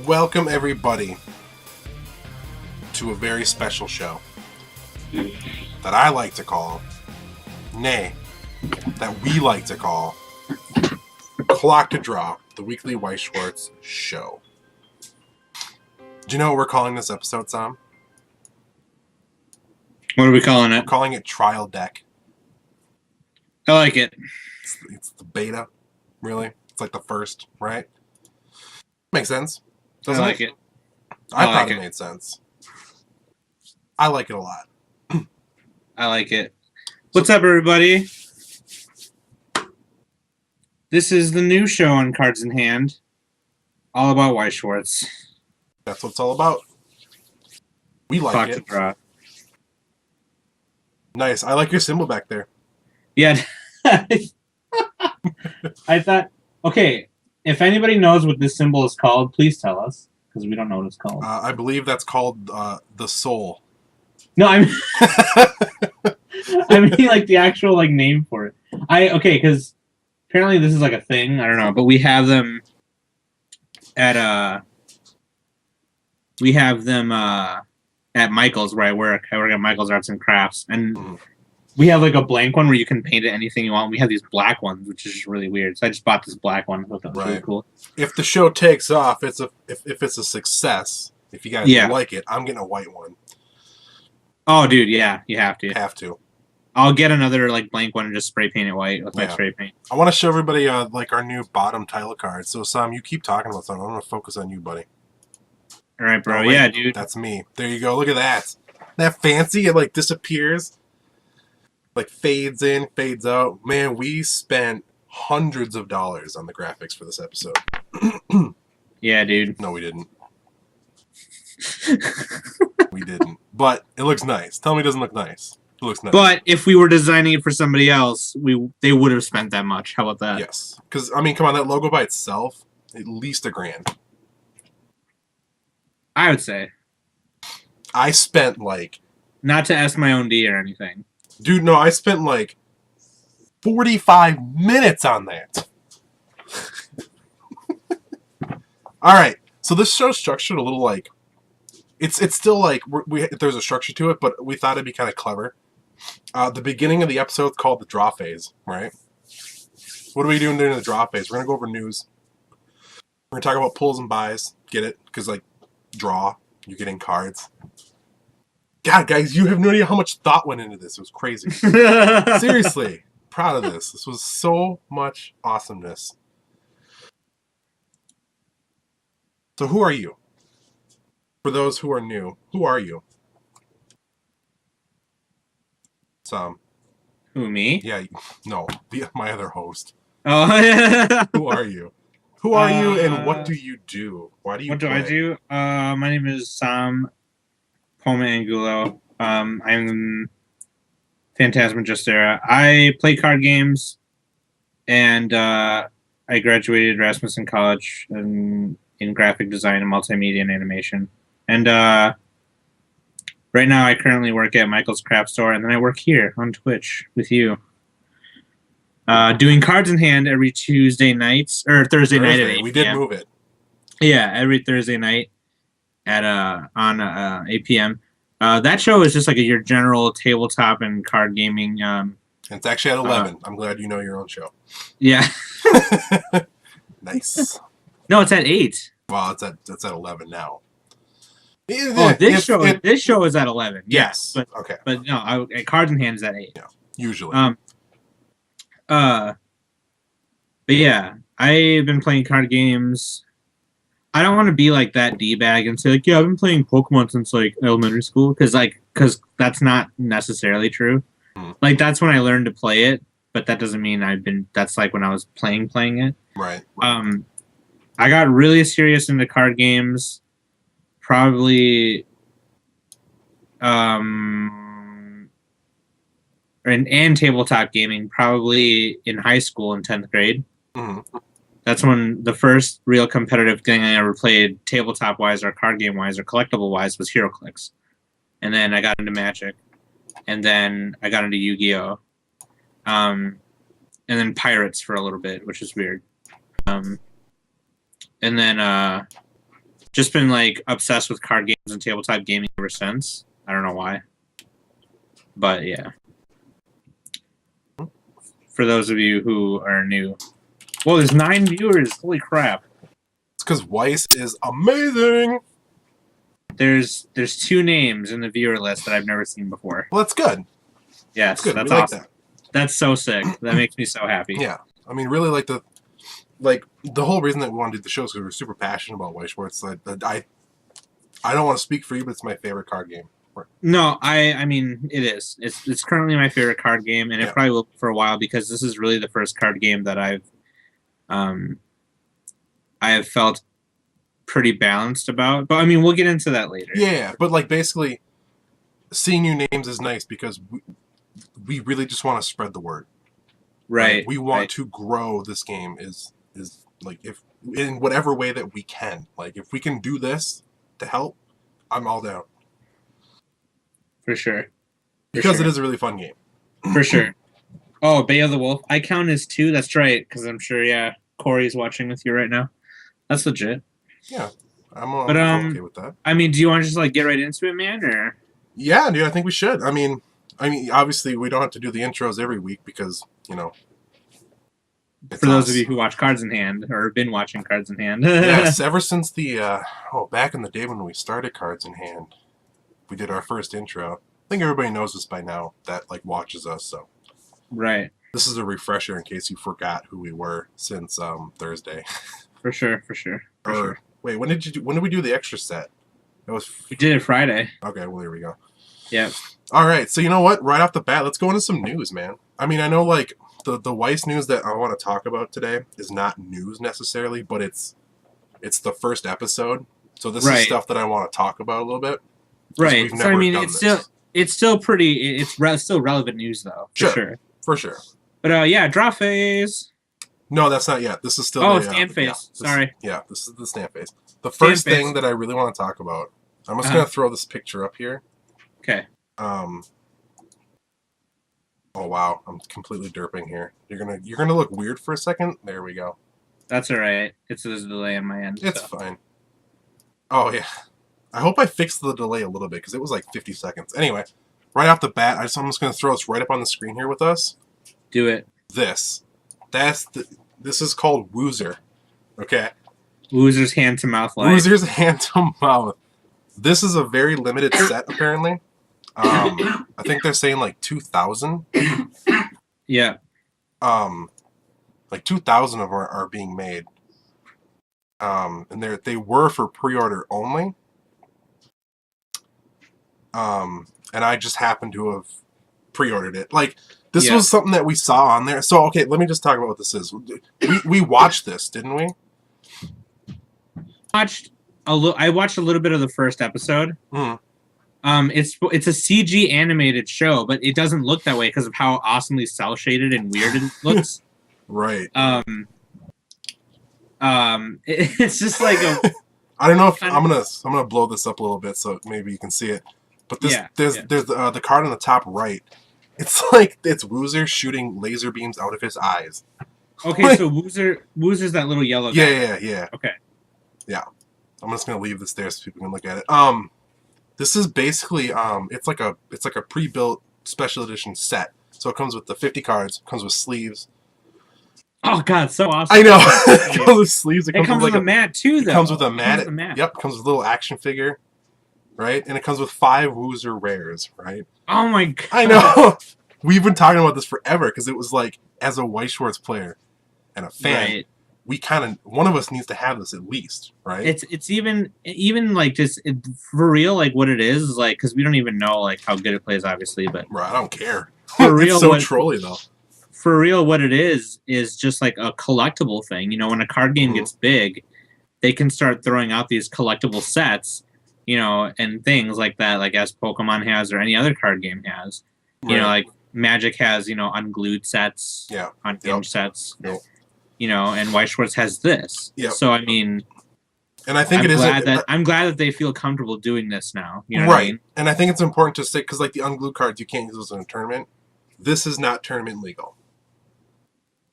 Welcome everybody to a very special show that I like to call, nay, that we like to call, Clock to Draw, the weekly Weiss Schwarz show. Do you know what we're calling this episode, Sam? What are we calling it? We're calling it Trial Deck. I like it. It's the beta, really. It's like the first, right? Makes sense. Doesn't I like it? it. I thought like it made sense. I like it a lot. I like it. What's up, everybody? This is the new show on Cards in Hand, all about Weiss Schwarz. That's what it's all about. We like Clock it. to draw. Nice. I like your symbol back there. Yeah. I thought, okay, if anybody knows what this symbol is called, please tell us, because we don't know what it's called. I believe that's called the soul. No, I mean, I mean like the actual like name for it. Okay, because apparently this is like a thing. I don't know, but we have them at at Michael's, where I work. I work at Michael's Arts and Crafts, and we have like a blank one where you can paint it anything you want. We have these black ones, which is just really weird. So I just bought this black one. I thought that was really cool. If the show takes off, if it's a success, if you guys like it, I'm getting a white one. Oh, dude, yeah, you have to. Have to. I'll get another like blank one and just spray paint it white with my spray paint. I want to show everybody like our new bottom title card. So Sam, you keep talking about something. I'm gonna focus on you, buddy. All right, bro. Oh, wait, yeah, dude. That's me. There you go. Look at that. That fancy. It like disappears. Like fades in, fades out. Man, we spent hundreds of dollars on the graphics for this episode. Yeah, dude. No, we didn't. We didn't. But it looks nice. Tell me it doesn't look nice. It looks nice. But if we were designing it for somebody else, they would have spent that much. How about that? Yes. Because, I mean, come on, that logo by itself, at least $1,000. I would say. I spent like... Not to ask my own D or anything. Dude, no, I spent like 45 minutes on that. All right. So this show's structured a little like... It's still like... there's a structure to it, but we thought it'd be kind of clever. The beginning of the episode's called the draw phase, right? What are we doing during the draw phase? We're going to go over news. We're going to talk about pulls and buys. Get it? Because, like, draw. You're getting cards. God, guys, you have no idea how much thought went into this. It was crazy. Seriously. Proud of this. This was so much awesomeness. So who are you? For those who are new, who are you? Sam. Who, me? Yeah, no, my other host. Oh, Who are you? Who are you, and what do you do? Why do you? What do I do? My name is Sam Poma Angulo. I'm Phantasmagistera. I play card games, and I graduated Rasmussen College in graphic design and multimedia and animation. And right now, I currently work at Michael's Craft Store, and then I work here on Twitch with you. Doing Cards in Hand every Tuesday nights, or Thursday night at 8 p.m. We did move it. Yeah, every Thursday night at on 8 p.m. That show is just like your general tabletop and card gaming. It's actually at 11. I'm glad you know your own show. Yeah. Nice. No, it's at 8. Well, it's at 11 now. Oh, this show is at 11. Yes. But, okay. But no, Cards in Hand is at 8. Yeah, usually. But yeah, I've been playing card games. I don't want to be like that D-bag and say like, yeah, I've been playing Pokemon since like elementary school, because that's not necessarily true. Like that's when I learned to play it, but that doesn't mean that's like when I was playing it. Right. I got really serious into card games probably and tabletop gaming probably in high school in 10th grade. Mm-hmm. That's when the first real competitive thing I ever played, tabletop-wise or card game-wise or collectible-wise, was HeroClix. And then I got into Magic. And then I got into Yu-Gi-Oh! And then Pirates for a little bit, which is weird. And then just been like obsessed with card games and tabletop gaming ever since. I don't know why, but yeah. For those of you who are new, well, there's 9 viewers. Holy crap! It's because Weiss is amazing. There's 2 names in the viewer list that I've never seen before. Well, that's good. Yes, Good. that's We like awesome. that. That's so sick. That makes me so happy. Yeah, I mean, really, like the whole reason that we want to do the show is because we're super passionate about Weiss Schwarz. I don't want to speak for you, but it's my favorite card game. No, I mean it is. It's currently my favorite card game, and it probably will for a while because this is really the first card game that I have felt pretty balanced about. But I mean, we'll get into that later. Yeah, but like basically, seeing new names is nice because we really just want to spread the word. Right. Like, we want to grow this game is like if in whatever way that we can. Like if we can do this to help, I'm all down. For sure. Because it is a really fun game. For sure. Oh, Bay of the Wolf. I count as 2. That's right, because I'm sure, yeah, Corey's watching with you right now. That's legit. Yeah. I'm okay with that. I mean, do you want to just like get right into it, man? Or yeah, dude, I think we should. I mean, obviously we don't have to do the intros every week because, you know. For those of you who watch Cards in Hand or have been watching Cards in Hand. Yes, ever since the back in the day when we started Cards in Hand, we did our first intro. I think everybody knows this by now that like watches us, so. Right. This is a refresher in case you forgot who we were since Thursday. For sure. Sure. Wait, when did we do the extra set? We did it Friday. Okay, well there we go. Yeah. All right, so you know what? Right off the bat, let's go into some news, man. I mean, I know like the Weiss news that I want to talk about today is not news necessarily, but it's the first episode. So this is stuff that I want to talk about a little bit. Right. So I mean, it's still relevant news though. For sure. But yeah, draw phase. No, that's not yet. This is still stand phase. Sorry. This is the stand phase. The first thing that I really want to talk about. I'm just gonna throw this picture up here. Okay. Oh wow, I'm completely derping here. You're gonna look weird for a second. There we go. That's all right. There's a delay on my end. It's fine. Oh yeah. I hope I fixed the delay a little bit because it was like 50 seconds. Anyway, right off the bat, I'm just gonna throw this right up on the screen here with us. Do it. This is called WOOSER. Okay. WOOSER's Hand to Mouth line. WOOSER's Hand to Mouth. This is a very limited set, apparently. I think they're saying like 2,000. Yeah. Like 2,000 of them are being made. And they were for pre-order only. And I just happened to have pre-ordered it. Like this was something that we saw on there. So okay, let me just talk about what this is. We watched this, didn't we? I watched a little bit of the first episode. Mm. It's a CG animated show, but it doesn't look that way because of how awesomely cel shaded and weird it looks. Right. It's just like a. I don't know if I'm gonna blow this up a little bit so maybe you can see it. But there's the card on the top right. It's like it's Woozer shooting laser beams out of his eyes. Okay, so Woozer's that little yellow guy. Yeah. Okay. Yeah. I'm just gonna leave this there so people can look at it. This is basically it's like a pre-built special edition set. So it comes with the 50 cards, comes with sleeves. Oh god, so awesome! I know. It comes with sleeves. It comes with a mat too, though. It comes with a mat. Yep, comes with a little action figure, right? And it comes with 5 Woozer rares, right? Oh my god! I know. We've been talking about this forever because it was like, as a Weiss Schwarz player and a fan, we kind of one of us needs to have this at least, right? It's even like just for real, like what it is like because we don't even know like how good it plays, obviously, but bro, I don't care. For real, it's so trolly though. For real, what it is just like a collectible thing. You know, when a card game gets big, they can start throwing out these collectible sets, you know, and things like that, like as Pokemon has or any other card game has. You know, like Magic has, you know, unglued sets, unhinged sets, you know, and Weiss Schwarz has this. So, I mean, and I think I'm glad that they feel comfortable doing this now. You know what I mean? And I think it's important to say, because like the unglued cards, you can't use those in a tournament. This is not tournament legal.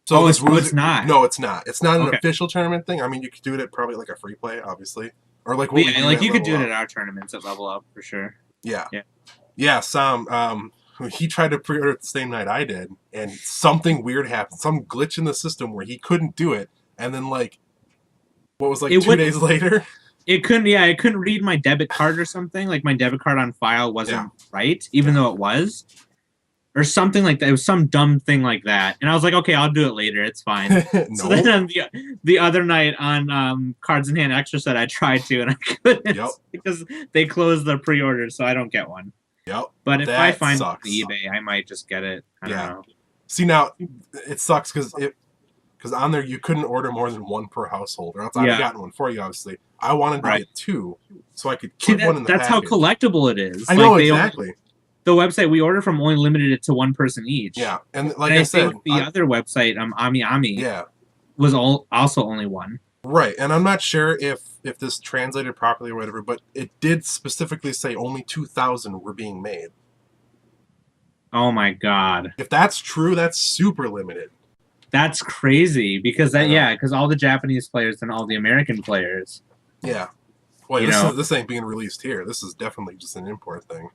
So it's not. No, it's not. It's not an official tournament thing. I mean, you could do it at probably like a free play, obviously. or like But what yeah, we like do you could do it Level at Up. our tournaments at Level Up for sure. Yeah. Yeah. Yeah, Sam, he tried to pre-order it the same night I did, and something weird happened. Some glitch in the system where he couldn't do it, and then like, what was like It 2 days would. later? It couldn't. Yeah, it couldn't read my debit card or something. Like my debit card on file wasn't right, even though it was, or something like that. It was some dumb thing like that. And I was like, okay, I'll do it later. It's fine. So No. then the other night on Cards in Hand Extra Set, I tried to and I couldn't Yep. because they closed the pre-order, so I don't get one. Yep. But if That I find sucks. it on eBay, I might just get it. I don't know. See, now it sucks because on there you couldn't order more than one per household, or else I'd have gotten one for you. Obviously, I wanted to get two, so I could put one in the that's package. how collectible it is. I know exactly. The website we ordered from only limited it to one person each. Yeah, and like I said, the other website, Ami, was also only one. Right, and I'm not sure if this translated properly or whatever, but it did specifically say only 2,000 were being made. Oh my god! If that's true, that's super limited. That's crazy because because all the Japanese players and all the American players. Yeah, well, this ain't being released here. This is definitely just an import thing.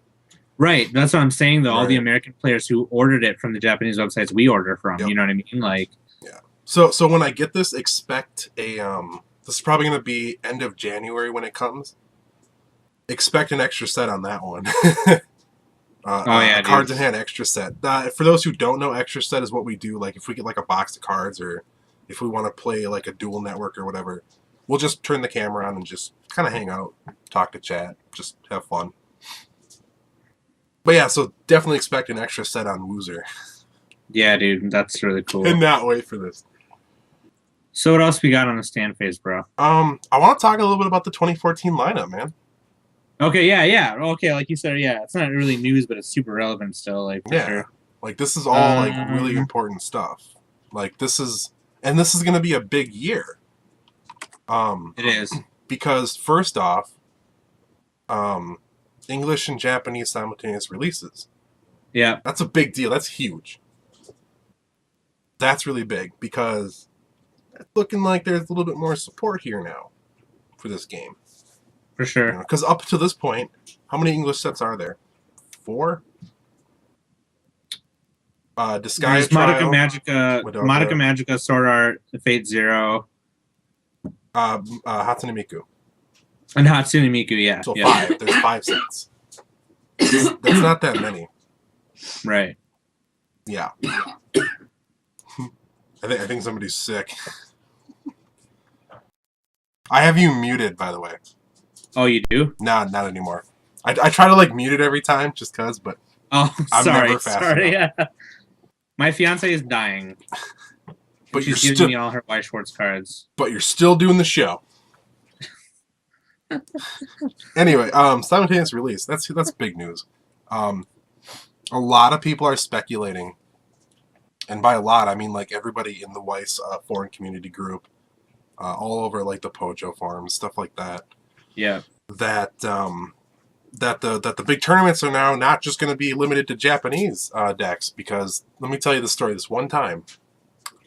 Right, that's what I'm saying though. Right. All the American players who ordered it from the Japanese websites we order from, you know what I mean? Like, yeah. So when I get this, expect a this is probably going to be end of January when it comes. Expect an extra set on that one. Cards in Hand extra set. For those who don't know, extra set is what we do. Like if we get like a box of cards, or if we want to play like a dual network or whatever, we'll just turn the camera on and just kind of hang out, talk to chat, just have fun. But yeah, so definitely expect an extra set on WOOSER. Yeah, dude, that's really cool. Cannot wait for this. So what else we got on the stand phase, bro? I want to talk a little bit about the 2014 lineup, man. Okay, yeah. Okay, like you said, it's not really news, but it's super relevant still, like for sure. Like this is all like really important stuff. Like this is going to be a big year. It is. Because first off, English and Japanese simultaneous releases. Yeah. That's a big deal. That's huge. That's really big because it's looking like there's a little bit more support here now for this game. For sure. Because up to this point, how many English sets are there? 4? Disguise Trial, Madoka Magica, Sword Art, Fate Zero. Hatsune Miku. And Hatsune Miku, yeah. So 5. There's 5 sets. That's not that many. Right. Yeah. I think somebody's sick. I have you muted, by the way. Oh, you do? Nah, not anymore. I try to like mute it every time just cause, but I'm sorry. Yeah. My fiance is dying. But she's giving me all her Weiss Schwarz cards. But you're still doing the show. Anyway, simultaneous release. That's big news. A lot of people are speculating, and by a lot I mean like everybody in the Weiss foreign community group, all over like the Pojo forums, stuff like that. Yeah. That the big tournaments are now not just going to be limited to Japanese decks, because let me tell you the story. This one time,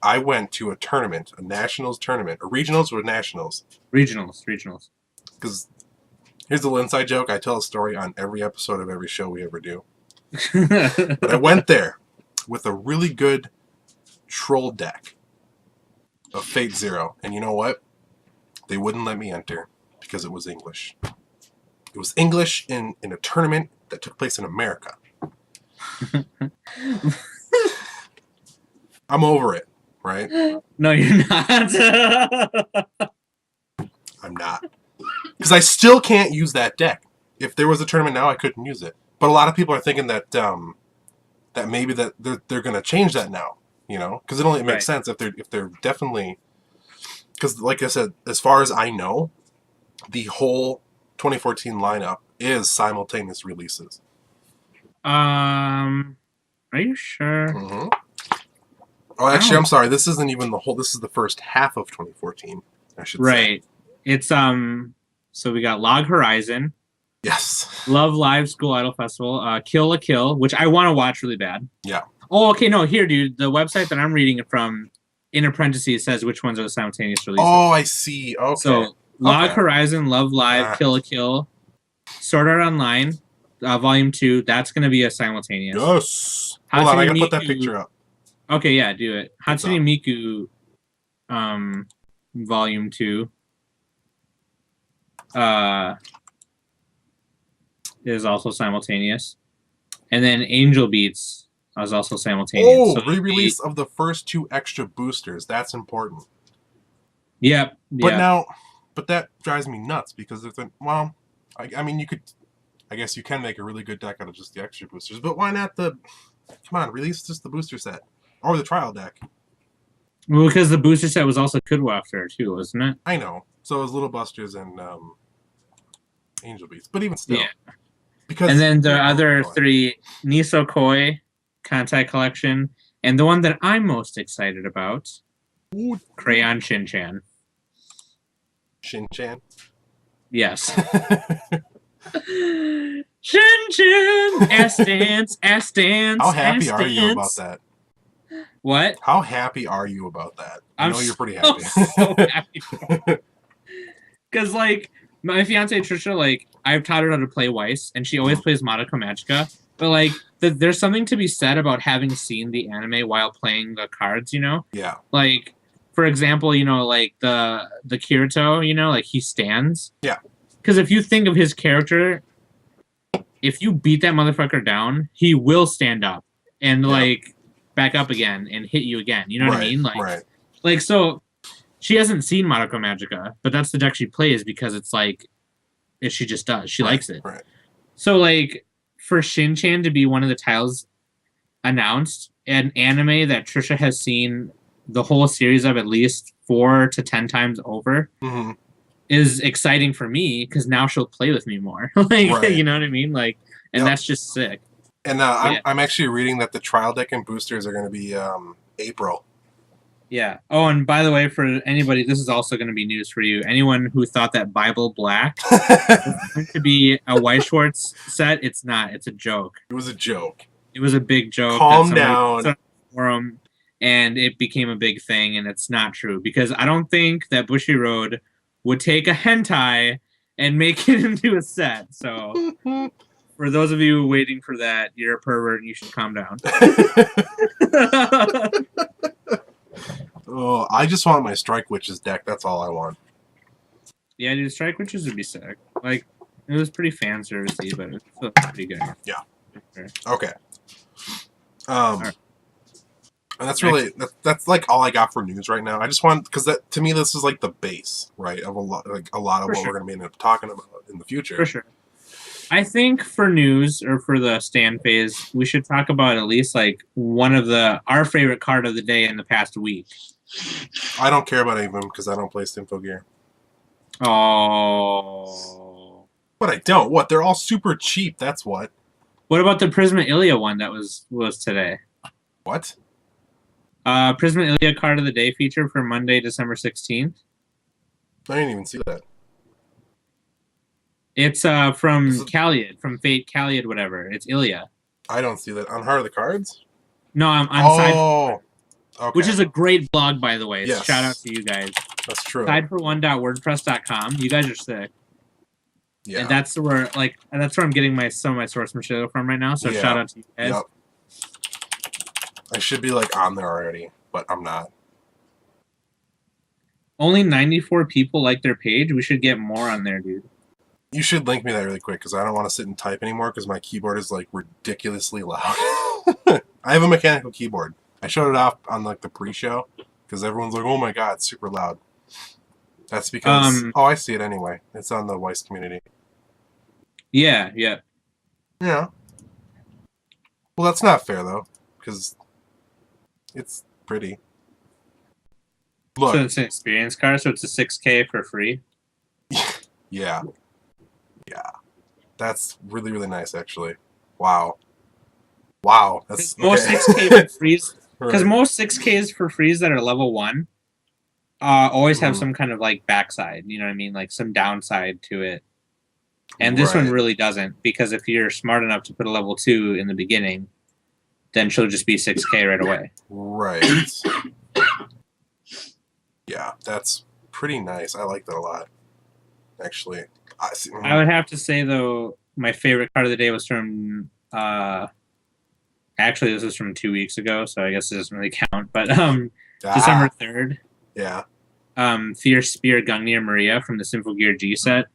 I went to a tournament, a nationals tournament, or regionals or nationals. Regionals. Because here's a little inside joke. I tell a story on every episode of every show we ever do. But I went there with a really good troll deck of Fate Zero. And you know what? They wouldn't let me enter because it was English. It was English in a tournament that took place in America. I'm over it, right? No, you're not. I'm not. Because I still can't use that deck. If there was a tournament now, I couldn't use it. But a lot of people are thinking that that maybe that they're going to change that now, you know? Because it only makes sense if they're definitely... Because like I said, as far as I know, the whole 2014 lineup is simultaneous releases. Are you sure? Mm-hmm. Oh, actually, I'm sorry. This isn't even the whole. This is the first half of 2014. I should say. Right. It's So we got Log Horizon. Yes. Love Live School Idol Festival. Kill la Kill, which I want to watch really bad. Yeah. Oh, okay. No, here, dude. The website that I'm reading it from, in parentheses, says which ones are the simultaneous releases. Oh, I see. Okay. So Log Okay. Horizon, Love Live, Kill la Kill, Sword Art Online, Volume 2. That's going to be a simultaneous. Yes. Hold on, I gotta put that picture up. Okay, yeah, do it. It's up. Hatsune Miku, Volume 2, is also simultaneous, and then Angel Beats is also simultaneous. Oh, so re-release of the first 2 extra boosters. That's important. Yep. But that drives me nuts because there's well, I mean, I guess you can make a really good deck out of just the extra boosters, but why not come on, release just the booster set or the trial deck? Well, because the booster set was also Kudwa there too, wasn't it? I know. So it was Little Busters and Angel Beats, but even still. Yeah. Because and then the other 3, Niso Koi, Kantai Collection, and the one that I'm most excited about, Crayon Shin-Chan. Shin-Chan? Yes. Shin-Chan! Ass dance, ass dance. How happy are you about that? What? How happy are you about that? I know you're pretty happy. So happy. Because, like, my fiance Trisha, like, I've taught her how to play Weiss, and she always plays Madoka Magica. But, like, there's something to be said about having seen the anime while playing the cards, you know? Yeah. Like, for example, you know, like, the Kirito, you know, like, he stands. Yeah. Because if you think of his character, if you beat that motherfucker down, he will stand up and, like, back up again and hit you again. You know what I mean? Like, so she hasn't seen Madoka Magica, but that's the deck she plays because it's like, she just does. She likes it. Right. So, like, for Shin-Chan to be one of the tiles announced, an anime that Trisha has seen the whole series of at least 4 to 10 times over, is exciting for me because now she'll play with me more. Like, you know what I mean? Like, and that's just sick. And I'm actually reading that the trial deck and boosters are going to be April. Yeah. Oh, and by the way, for anybody, this is also going to be news for you. Anyone who thought that Bible Black was going to be a Weiss Schwarz set, it's not. It's a joke. It was a joke. It was a big joke. Calm down. Forum, and it became a big thing, and it's not true because I don't think that Bushiroad would take a hentai and make it into a set. So, for those of you waiting for that, you're a pervert and you should calm down. Oh, I just want my Strike Witches deck. That's all I want. Yeah, dude, Strike Witches would be sick. Like, it was pretty fan servicey, but it's still pretty good. Yeah. Sure. Okay. And that's really that's like all I got for news right now. I just want because that to me this is like the base, right, of a lot of what we're going to be end up talking about in the future. For sure. I think for news or for the stand phase, we should talk about at least like one of our favorite card of the day in the past week. I don't care about any of them because I don't play Stinfo Gear. Oh. But I don't. What? They're all super cheap. That's what. What about the Prisma Ilia one that was today? What? Prisma Ilia card of the day feature for Monday, December 16th. I didn't even see that. It's from Kaliad, from Fate Kaliad, whatever. It's Ilia. I don't see that on Heart of the Cards. No, I'm on Side. Okay. Which is a great blog, by the way. Yes. Shout out to you guys. That's true. Sidefor1.wordpress.com. You guys are sick. Yeah. And that's where I'm getting some of my source material from right now. So shout out to you guys. Yep. I should be like on there already, but I'm not. Only 94 people like their page. We should get more on there, dude. You should link me that really quick because I don't want to sit and type anymore because my keyboard is like ridiculously loud. I have a mechanical keyboard. I showed it off on like the pre-show because everyone's like, "Oh my god, it's super loud." That's because I see it anyway. It's on the Weiss community. Yeah. Yeah. Well, that's not fair though because it's pretty. Look. So it's an experience card, so it's a 6K for free. Yeah. That's really, really nice, actually. Wow. That's most 6K for frees. Because most 6Ks for frees that are level 1 always have some kind of like backside, you know what I mean? Like some downside to it. And this one really doesn't, because if you're smart enough to put a level 2 in the beginning, then she'll just be 6K right away. Right. Yeah, that's pretty nice. I like that a lot. actually. I would have to say though, my favorite card of the day was from. Actually, this was from 2 weeks ago, so I guess it doesn't really count. But December 3rd. Yeah. Fierce Spear Gungnir Maria from the Sinful Gear G set.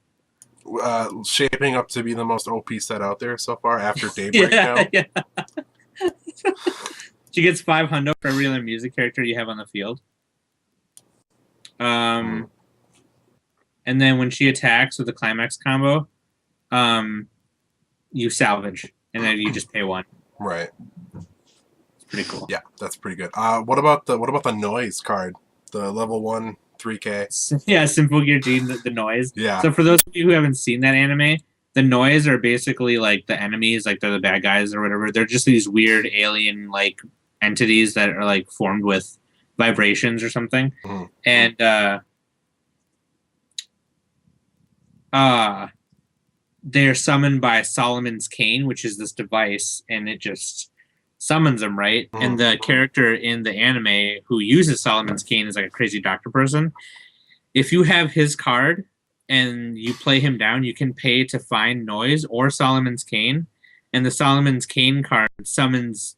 Shaping up to be the most OP set out there so far after Daybreak now. Yeah. She gets 500 for every other music character you have on the field. And then when she attacks with the climax combo, you salvage, and then you just pay 1. Right. It's pretty cool. Yeah, that's pretty good. What about the noise card? The level 1 3K. Yeah, Simple Gear G, the noise. Yeah. So for those of you who haven't seen that anime, the noise are basically like the enemies, like they're the bad guys or whatever. They're just these weird alien like entities that are like formed with vibrations or something. Mm-hmm. And they're summoned by Solomon's Cane, which is this device, and it just summons them, right? Mm-hmm. And the character in the anime who uses Solomon's Cane is like a crazy doctor person. If you have his card and you play him down, you can pay to find Noise or Solomon's Cane. And the Solomon's Cane card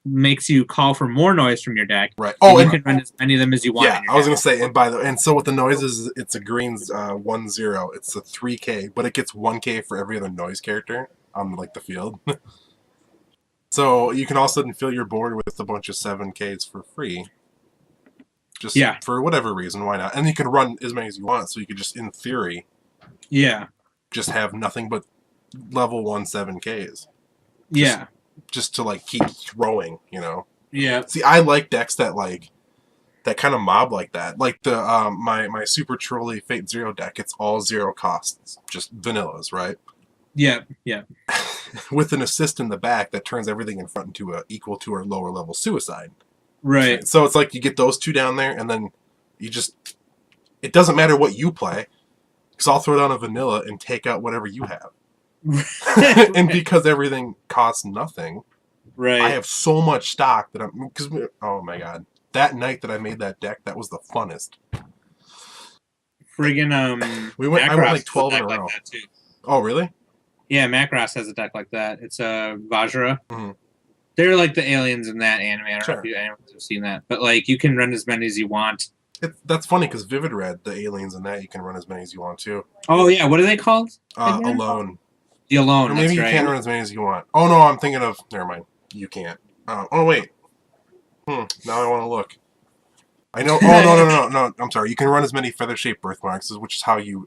makes you call for more noise from your deck. Right. Oh, and you can run as many of them as you want. Yeah, I was gonna say, and so with the noises, it's a green's 1/0. It's a 3K, but it gets 1K for every other noise character on like the field. So you can also fill your board with a bunch of 7Ks for free. Just for whatever reason, why not? And you can run as many as you want, so you could just, in theory, just have nothing but level 1 7Ks. Just to like keep throwing, you know. Yeah. See, I like decks that kind of mob like that. Like the my Super Trolley Fate Zero deck, it's all 0 costs, just vanillas, right? Yeah. With an assist in the back that turns everything in front into a equal to or lower level suicide. Right. So it's like you get those 2 down there, and then it doesn't matter what you play, because I'll throw down a vanilla and take out whatever you have. And because everything costs nothing, right? I have so much stock that oh my god, that night that I made that deck, that was the funnest. Friggin' I went like 12 in a row. Like too. Oh really? Yeah, Macross has a deck like that. It's a Vajra. Mm-hmm. They're like the aliens in that anime. I don't know if anyone have seen that, but like you can run as many as you want. That's funny because Vivid Red, the aliens in that, you can run as many as you want too. Oh yeah, what are they called? Alone. The Alone. Or maybe you can't run as many as you want. Oh no, I'm thinking of. Never mind. You can't. Oh wait. Now I want to look. I know. Oh no. I'm sorry. You can run as many feather-shaped birthmarks, which is how you.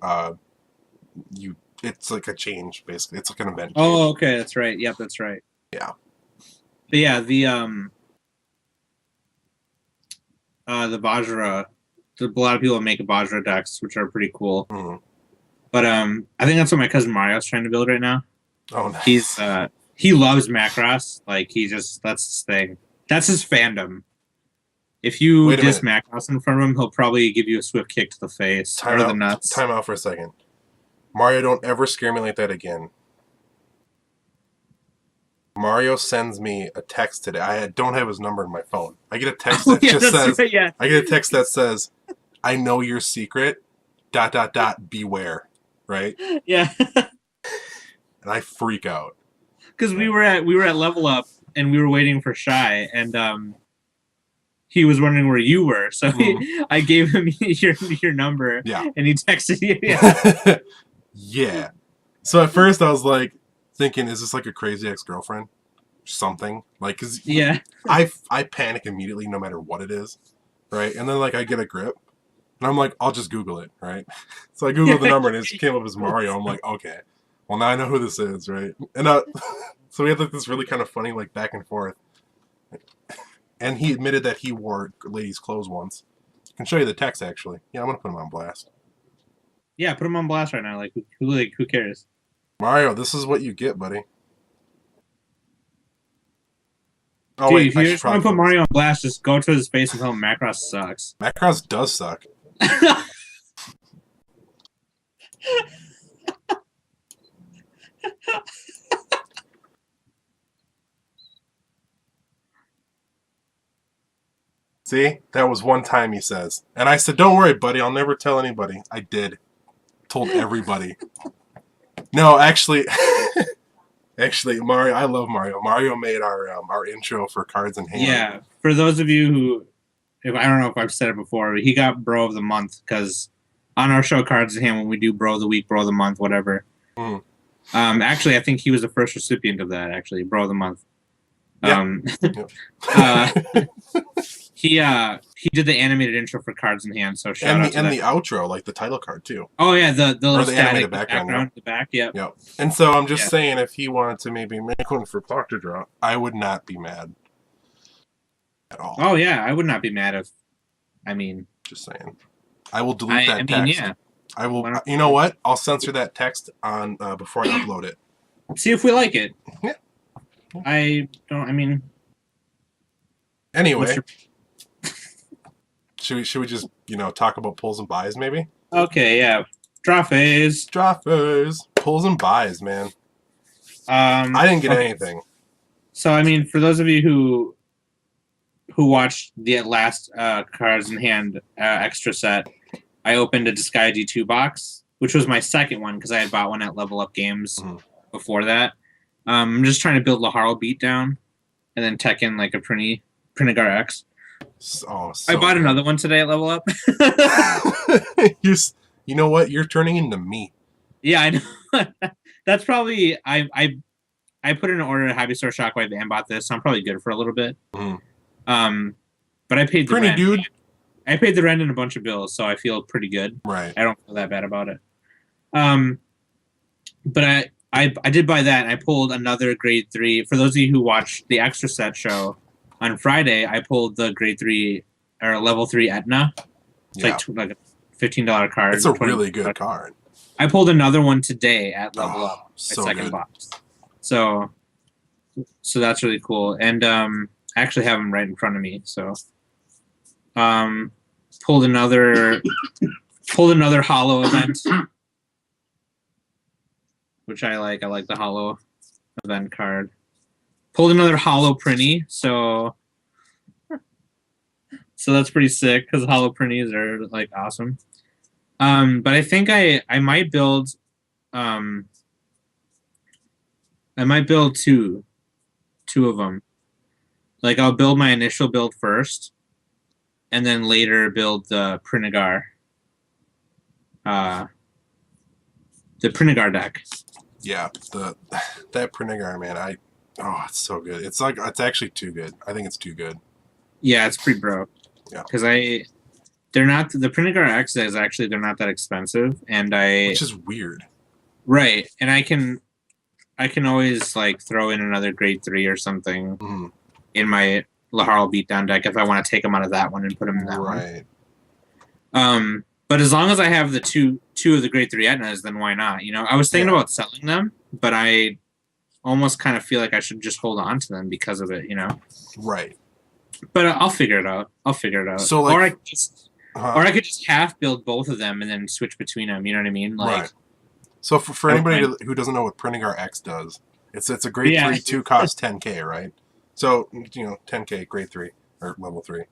It's like a change, basically. It's like an event. Oh, okay, that's right. Yep, that's right. Yeah. But yeah, the Vajra. A lot of people make Vajra decks, which are pretty cool. Mm-hmm. But I think that's what my cousin Mario's trying to build right now. Oh, nice. He loves Macross. Like that's his thing. That's his fandom. If you diss Macross in front of him, he'll probably give you a swift kick to the face or the nuts. Time out for a second. Mario, don't ever scare me like that again. Mario sends me a text today. I don't have his number in my phone. I get a text that just says, right, I get a text that says, I know your secret, ... beware. Right? Yeah. And I freak out. Because we were at Level Up and we were waiting for Shy, and he was wondering where you were. So I gave him your number. Yeah. And he texted you. Yeah. Yeah. So at first I was like thinking, is this like a crazy ex-girlfriend? Something. Like, cause I panic immediately no matter what it is. Right? And then like I get a grip. And I'm like, I'll just Google it, right? So I Googled the number and it came up as Mario. I'm like, okay. Well, now I know who this is, right? And so we had like this really kind of funny like back and forth. And he admitted that he wore ladies' clothes once. I can show you the text, actually. Yeah, I'm going to put him on blast. Yeah, put him on blast right now. Like, who cares? Mario, this is what you get, buddy. Oh, dude, wait, if you just want to put Mario on blast, just go to his face and tell him Macross sucks. Macross does suck. See? That was one time, he says. And I said, don't worry, buddy. I'll never tell anybody. I did. Told everybody. No, actually, Mario. I love Mario. Mario made our intro for Cards in Hand. Yeah, for those of you who, if I don't know if I've said it before, but he got Bro of the Month because on our show Cards in Hand, when we do Bro of the Week, Bro of the Month, whatever. Mm. Actually, I think he was the first recipient of that. Actually, Bro of the Month. He did the animated intro for Cards in Hand, so shout out to and the outro, like the title card too. Oh yeah, the little the animated background at the back. Yep. Yep. And so I'm just saying, if he wanted to maybe make one for Doctor Draw, I would not be mad at all. Oh yeah, I would not be mad if. I mean, just saying, I will delete that text. Mean, yeah. I will. You know what? I'll censor that text on before I upload it. See if we like it. Yeah. I don't. I mean. Anyway. Should we just, talk about pulls and buys maybe? Okay, yeah. Draw phase. Pulls and buys, man. I didn't get anything. So I mean, for those of you who watched the last Cards in Hand extra set, I opened a Disgaea D2 box, which was my second one because I had bought one at Level Up Games before that. I'm just trying to build Laharo Beatdown and then tech in like a Prinigar X. I bought another one today at Level Up. You know what? You're turning into me. Yeah, I know. That's probably I put in an order at Hobby Store Shockwave and bought this, so I'm probably good for a little bit. But I paid the rent. Dude. I paid the rent and a bunch of bills, so I feel pretty good. Right. I don't feel that bad about it. But I did buy that, and I pulled another grade 3. For those of you who watched the extra set show on Friday, I pulled the grade 3 or level 3 Etna. It's like a $15 card. It's a really good card. I pulled another one today at Level Up. So my second good. box. So that's really cool. And I actually have them right in front of me. So pulled another holo event, which I like. I like the holo event card. Pulled another holo printy, so that's pretty sick because holo printies are like awesome. But I think I might build two of them. Like I'll build my initial build first, and then later build the Prinigar deck. Yeah, that Prinigar, man, it's so good. It's actually too good. I think it's too good. Yeah, it's pretty broke. Yeah, because they're not the Prinigar X is actually they're not that expensive, and which is weird. Right, and I can always like throw in another grade 3 or something in my Laharo Beatdown deck if I want to take them out of that one and put them in that one. Right. But as long as I have the two of the grade 3 Etnas, then why not? I was thinking about selling them, but I almost kind of feel like I should just hold on to them because of it, Right. But I'll figure it out. So like, or I could just half build both of them and then switch between them. You know what I mean? Like, right. So for anybody who doesn't know what Prinigar X does, it's a grade 3 2 cost 10K, right? So 10K grade 3 or level 3.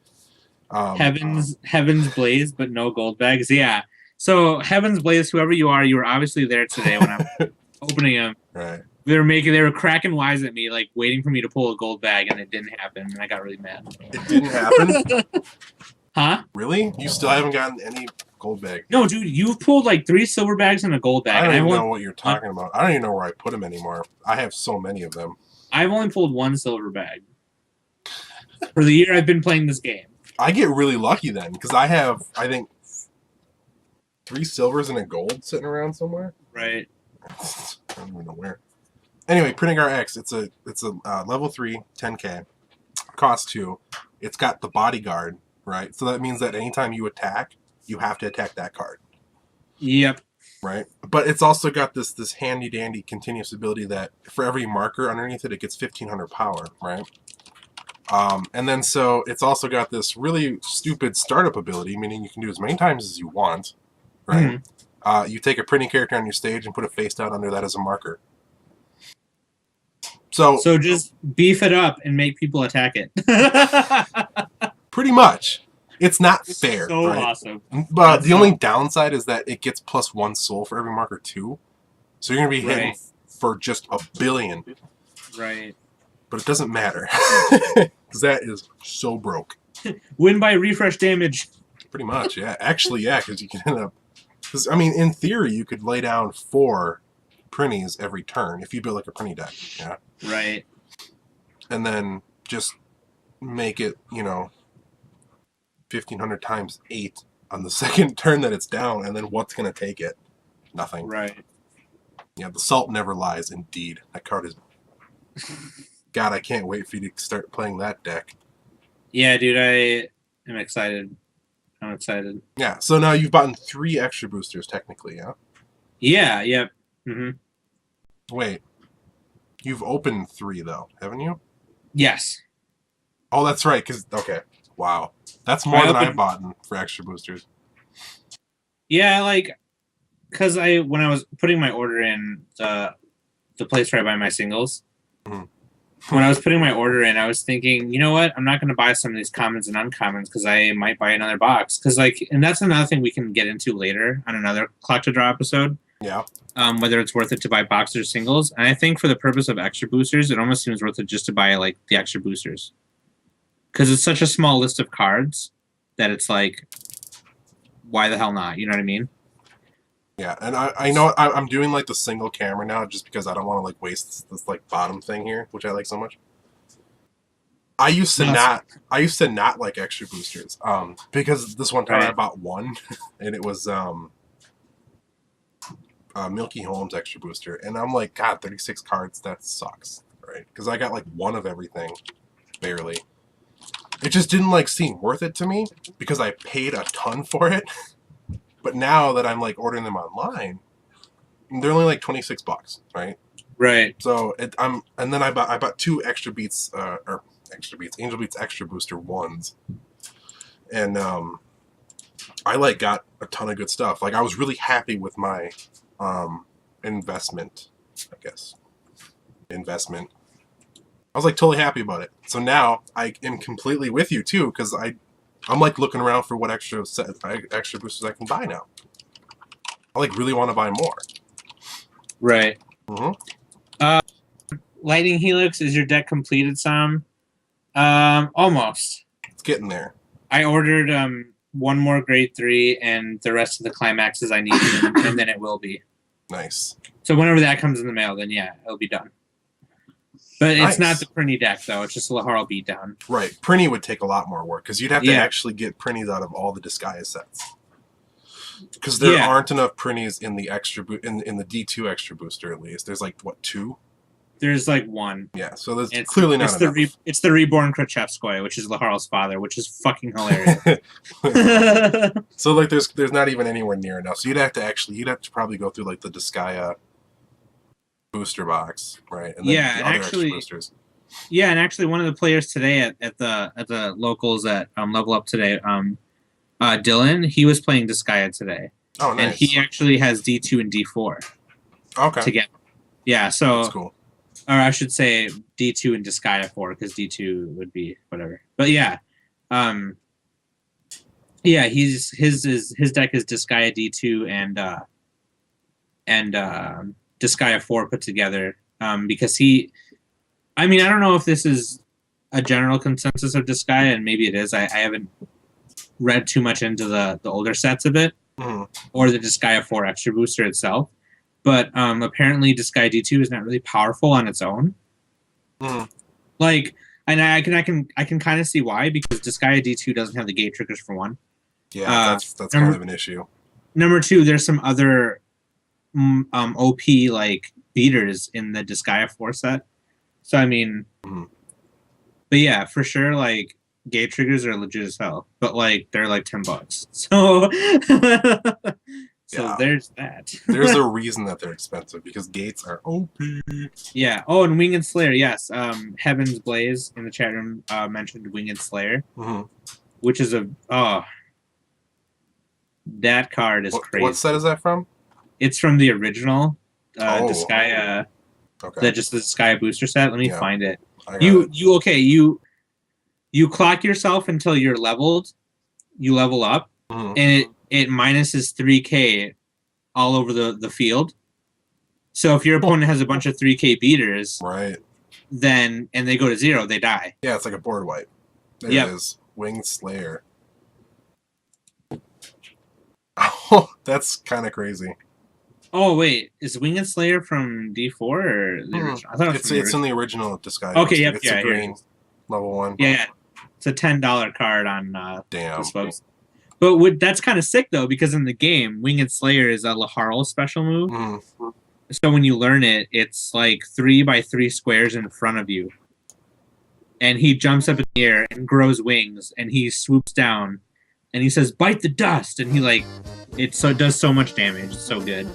Heaven's Blaze, but no gold bags. Yeah. So Heaven's Blaze, whoever you were obviously there today when I'm opening them. Right. They were cracking wise at me, like waiting for me to pull a gold bag, and it didn't happen, and I got really mad. It didn't happen? Huh? Really? You still haven't gotten any gold bag? No, dude, you've pulled like 3 silver bags and a gold bag. I don't even know what you're talking about. I don't even know where I put them anymore. I have so many of them. I've only pulled 1 silver bag for the year I've been playing this game. I get really lucky then, because I have, I think, 3 silvers and a gold sitting around somewhere. Right. I don't even know where. Anyway, Prinigar X, it's a level 3, 10K, cost 2. It's got the bodyguard, right? So that means that anytime you attack, you have to attack that card. Yep. Right? But it's also got this handy-dandy continuous ability that for every marker underneath it, it gets 1,500 power, right? And then so it's also got this really stupid startup ability, meaning you can do as many times as you want, right? You take a printing character on your stage and put a face down under that as a marker. So just beef it up and make people attack it. Pretty much. It's not fair, So right? awesome. But That's the so only awesome. downside is that it gets +1 soul for every marker too. So you're gonna be hitting Right. for just a billion, Right. but it doesn't matter because that is so broke. Win by refresh damage. Pretty much, yeah. Actually, yeah, because you can end up. Because I mean, in theory, you could lay down 4 printies every turn if you build like a printy deck, yeah, Right. and then just make it, 1,500 times 8 on the second turn that it's down, and then what's gonna take it? Nothing. Right. Yeah, the salt never lies. Indeed, that card is. God, I can't wait for you to start playing that deck. Yeah, dude, I am excited. I'm excited. Yeah, so now you've bought 3 extra boosters, technically, yeah? Yeah, yep. Mm-hmm. Wait. You've opened 3, though, haven't you? Yes. Oh, that's right, because... Okay. Wow. That's more than I bought for extra boosters. Yeah, like... Because when I was putting my order in, the place where I buy my singles, when I was putting my order in, I was thinking, you know what? I'm not going to buy some of these commons and uncommons because I might buy another box. Because, like, and that's another thing we can get into later on another Clock to Draw episode. Yeah. Whether it's worth it to buy boxes or singles. And I think for the purpose of extra boosters, it almost seems worth it just to buy, like, the extra boosters. Because it's such a small list of cards that it's like, why the hell not? You know what I mean? Yeah, and I know I'm doing like the single camera now just because I don't want to like waste this like bottom thing here, which I like so much. I used to not like extra boosters, because this one time I bought 1, and it was Milky Holmes extra booster, and I'm like, God, 36 cards, that sucks, right? Because I got like 1 of everything, barely. It just didn't like seem worth it to me because I paid a ton for it. But now that I'm like ordering them online, they're only like $26, right? Right. So and then I bought 2 extra beats Angel Beats extra booster 1s, and I like got a ton of good stuff. Like I was really happy with my investment. I was like totally happy about it. So now I am completely with you too, because I'm like looking around for what extra boosters I can buy now. I like really want to buy more. Right. Mm-hmm. Lightning Helix, is your deck completed, Sam? Almost. It's getting there. I ordered 1 more grade 3 and the rest of the climaxes I need, and then it will be. Nice. So whenever that comes in the mail, then yeah, it'll be done. But nice. It's not the Prinny deck, though. It's just a Laharl beatdown. Right. Prinny would take a lot more work, because you'd have to actually get Prinnies out of all the disguise sets. Because there aren't enough Prinnies in the in the D2 extra booster, at least. There's like, what, 2? There's like 1. Yeah, so there's clearly not enough. It's the reborn Krachevskoy, which is Laharl's father, which is fucking hilarious. So like there's not even anywhere near enough. So you'd have to probably go through like the Disgaea booster box, right? And then the other extra boosters. Yeah, and actually one of the players today at the locals at Level Up today, Dylan, he was playing Disgaea today. Oh, nice. And he actually has D2 and D4. Okay. Together. Yeah, so that's cool. Or I should say D2 and Disgaea 4, because D2 would be whatever. But yeah. Yeah, his deck is Disgaea D2 and Disgaea 4 put together. Because I don't know if this is a general consensus of Disgaea, and maybe it is. I haven't read too much into the older sets of it, or the Disgaea 4 extra booster itself. But apparently Disgaea D2 is not really powerful on its own. Like, and I can kind of see why, because Disgaea D2 doesn't have the gate triggers for 1. Yeah, that's kind of an issue. Number 2, there's some other OP like beaters in the Disgaea 4 set. So but yeah, for sure, like gate triggers are legit as hell, but like they're like $10. So so there's that. There's a reason that they're expensive, because gates are OP. Yeah. Oh, and Winged Slayer, yes. Heaven's Blaze in the chat room mentioned Winged Slayer, which is that card is crazy. What set is that from? It's from the original Disgaea. Okay. Just the Disgaea booster set. Let me find it. You clock yourself until you're leveled you level up, Mhm. and it minuses 3K all over the field. So if your opponent has a bunch of 3K beaters, Right. then and they go to 0, they die. Yeah, it's like a board wipe. There Yep. it is. Winged Slayer. Oh, that's kind of crazy. Oh wait, is Winged Slayer from D4 or the original? I thought it was It's from the it's in original. the original Disguise. Okay, yep, It's yeah, a here it green is. level 1. Yeah, it's a $10 card on Damn. this folks. But that's kind of sick though, because in the game, Winged Slayer is a Laharl special move. Mhm. So when you learn it, it's like 3x3 squares in front of you, and he jumps up in the air and grows wings, and he swoops down, and he says, "Bite the dust," and it does so much damage. It's so good.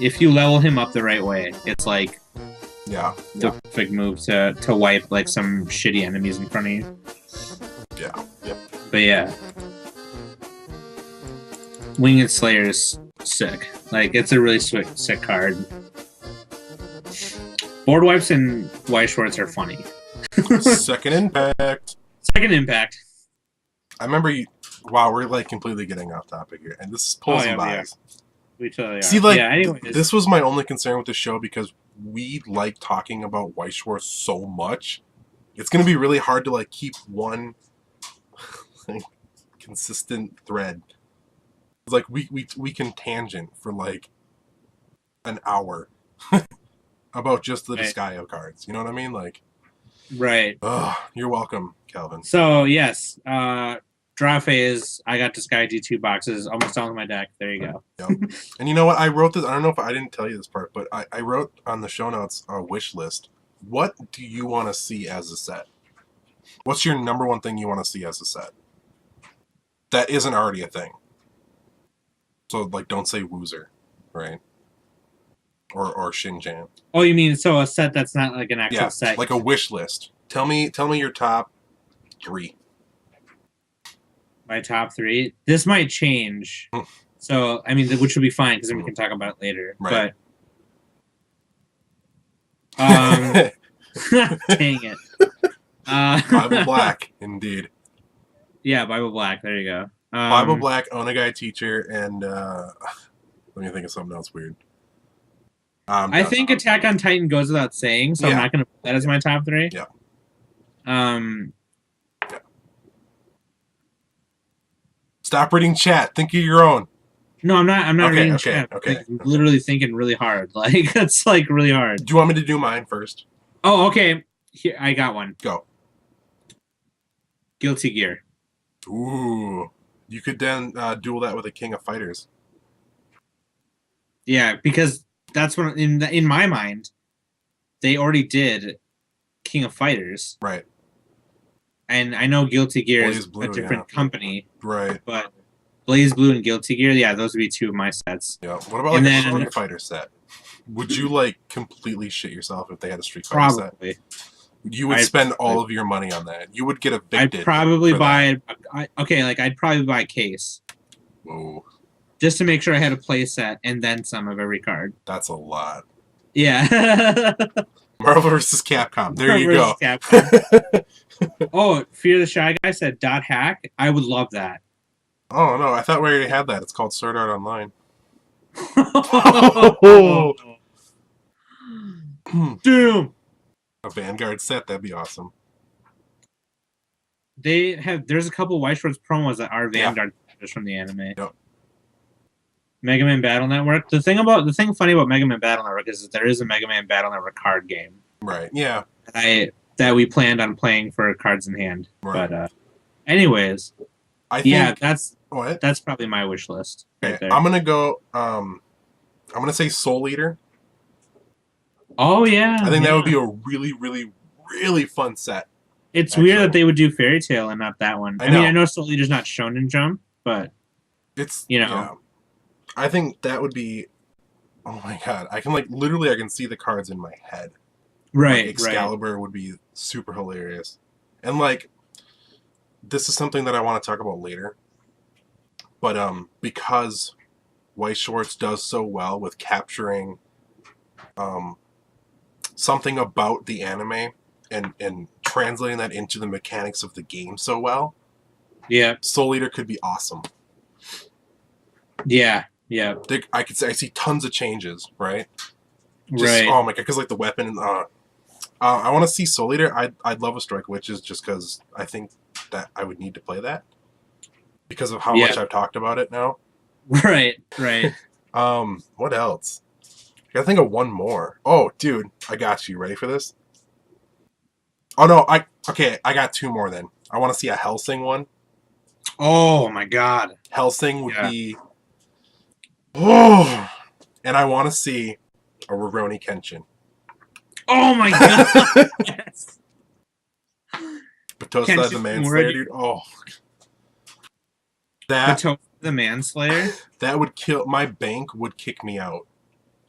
If you level him up the right way, it's like Yeah. the perfect move to wipe like some shitty enemies in front of you. Yeah. Yep. But yeah, Winged Slayer is sick. Like, it's a really sick card. Board wipes and Weiss Schwarz are funny. Second Impact. Second Impact. I remember you. Wow, we're like completely getting off topic here, and this is pulls and buys. We totally are. See, like, yeah, anyways. this was my only concern with the show because we like talking about Weiss Schwarz so much. It's going to be really hard to like keep one like, consistent thread. It's like we can tangent for like an hour about just the Disgaea cards. You know what I mean? Like, right. You're welcome, Calvin. So yes, draw phase. I got Disgaea G2 boxes, almost all in my deck. There you go. Yep. And you know what? I wrote this. I don't know if I didn't tell you this part, but I wrote on the show notes a wish list. What do you want to see as a set? What's your number one thing you want to see as a set? That isn't already a thing. So, like, don't say Woozer, right? Or Shinjan. Oh, you mean so a set that's not like an actual set? Like a wish list. Tell me your top 3. My top 3. This might change. So, I mean, which will be fine because then we can talk about it later. Right. But, dang it. Bible Black, indeed. Yeah, Bible Black. There you go. Bible Black, Onagai Teacher, and let me think of something else weird. I think Attack on Titan goes without saying, so I'm not going to put that as my top 3. Yeah. Stop reading chat. Think of your own. No, I'm not. I'm not reading chat. Okay. I'm literally thinking really hard. Like, it's like really hard. Do you want me to do mine first? Oh, okay. Here, I got one. Go. Guilty Gear. Ooh. You could then duel that with a King of Fighters. Yeah, because that's what in my mind, they already did King of Fighters. Right. And I know Guilty Gear Blaze is Blue, a different company. Right. But Blaze Blue and Guilty Gear, yeah, those would be 2 of my sets. Yeah. What about like a Street Fighter set? Would you like completely shit yourself if they had a Street Fighter set? Probably. You would spend all of your money on that. You would get evicted. I'd probably buy. I'd probably buy a case. Whoa. Just to make sure I had a play set and then some of every card. That's a lot. Yeah. Marvel vs. Capcom. There you go. Oh, Fear the Shy Guy said .hack. I would love that. Oh, no. I thought we already had that. It's called Sword Art Online. Doom. A Vanguard set. That'd be awesome. There's a couple Weiss Schwarz promos that are Vanguard just from the anime. Yep. Mega Man Battle Network. The thing funny about Mega Man Battle Network is that there is a Mega Man Battle Network card game. Right. Yeah. That we planned on playing for Cards in Hand. Right. But anyways, that's probably my wish list. Okay. Right there. I'm gonna go. I'm gonna say Soul Eater. Oh yeah. I think that would be a really, really, really fun set. It's weird that they would do Fairy Tail and not that one. I mean, I know Soul Eater's not Shonen Jump, but it's Yeah. I think that would be. Oh my god! I can see the cards in my head. Right. Like Excalibur would be super hilarious, and like this is something that I want to talk about later. But because Weiss Schwarz does so well with capturing something about the anime and translating that into the mechanics of the game so well, Yeah. Soul Eater could be awesome. Yeah. Yeah. I see tons of changes, right? Right. Oh my god, because like the weapon. I want to see Soul Eater. I'd love a Strike Witches just because I think that I would need to play that because of how much I've talked about it now. Right. What else? I gotta think of one more. Oh, dude, I got you. Ready for this? Oh no, I got two more then. I want to see a Hellsing one. Oh my god. Hellsing would be. Oh, and I want to see a Rurouni Kenshin. Oh my god. Yes. Batosa the Manslayer, dude. Oh, that Batosa the Manslayer. That would kill. My bank would kick me out,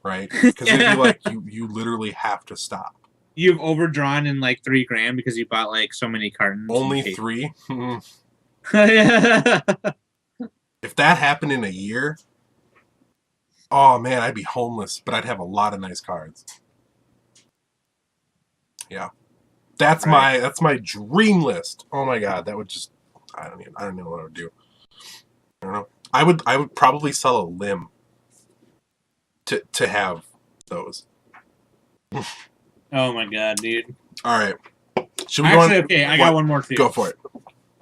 right? Because it'd be like you literally have to stop. You've overdrawn in like $3,000 because you bought like so many cartons. Only 3. Yeah. If that happened in a year, oh man, I'd be homeless, but I'd have a lot of nice cards. Yeah, that's my dream list. Oh my god, that would just I don't even know what I would do. I don't know. I would probably sell a limb to have those. Oh my god, dude. All right. Should we okay, I got one more too. Go for it.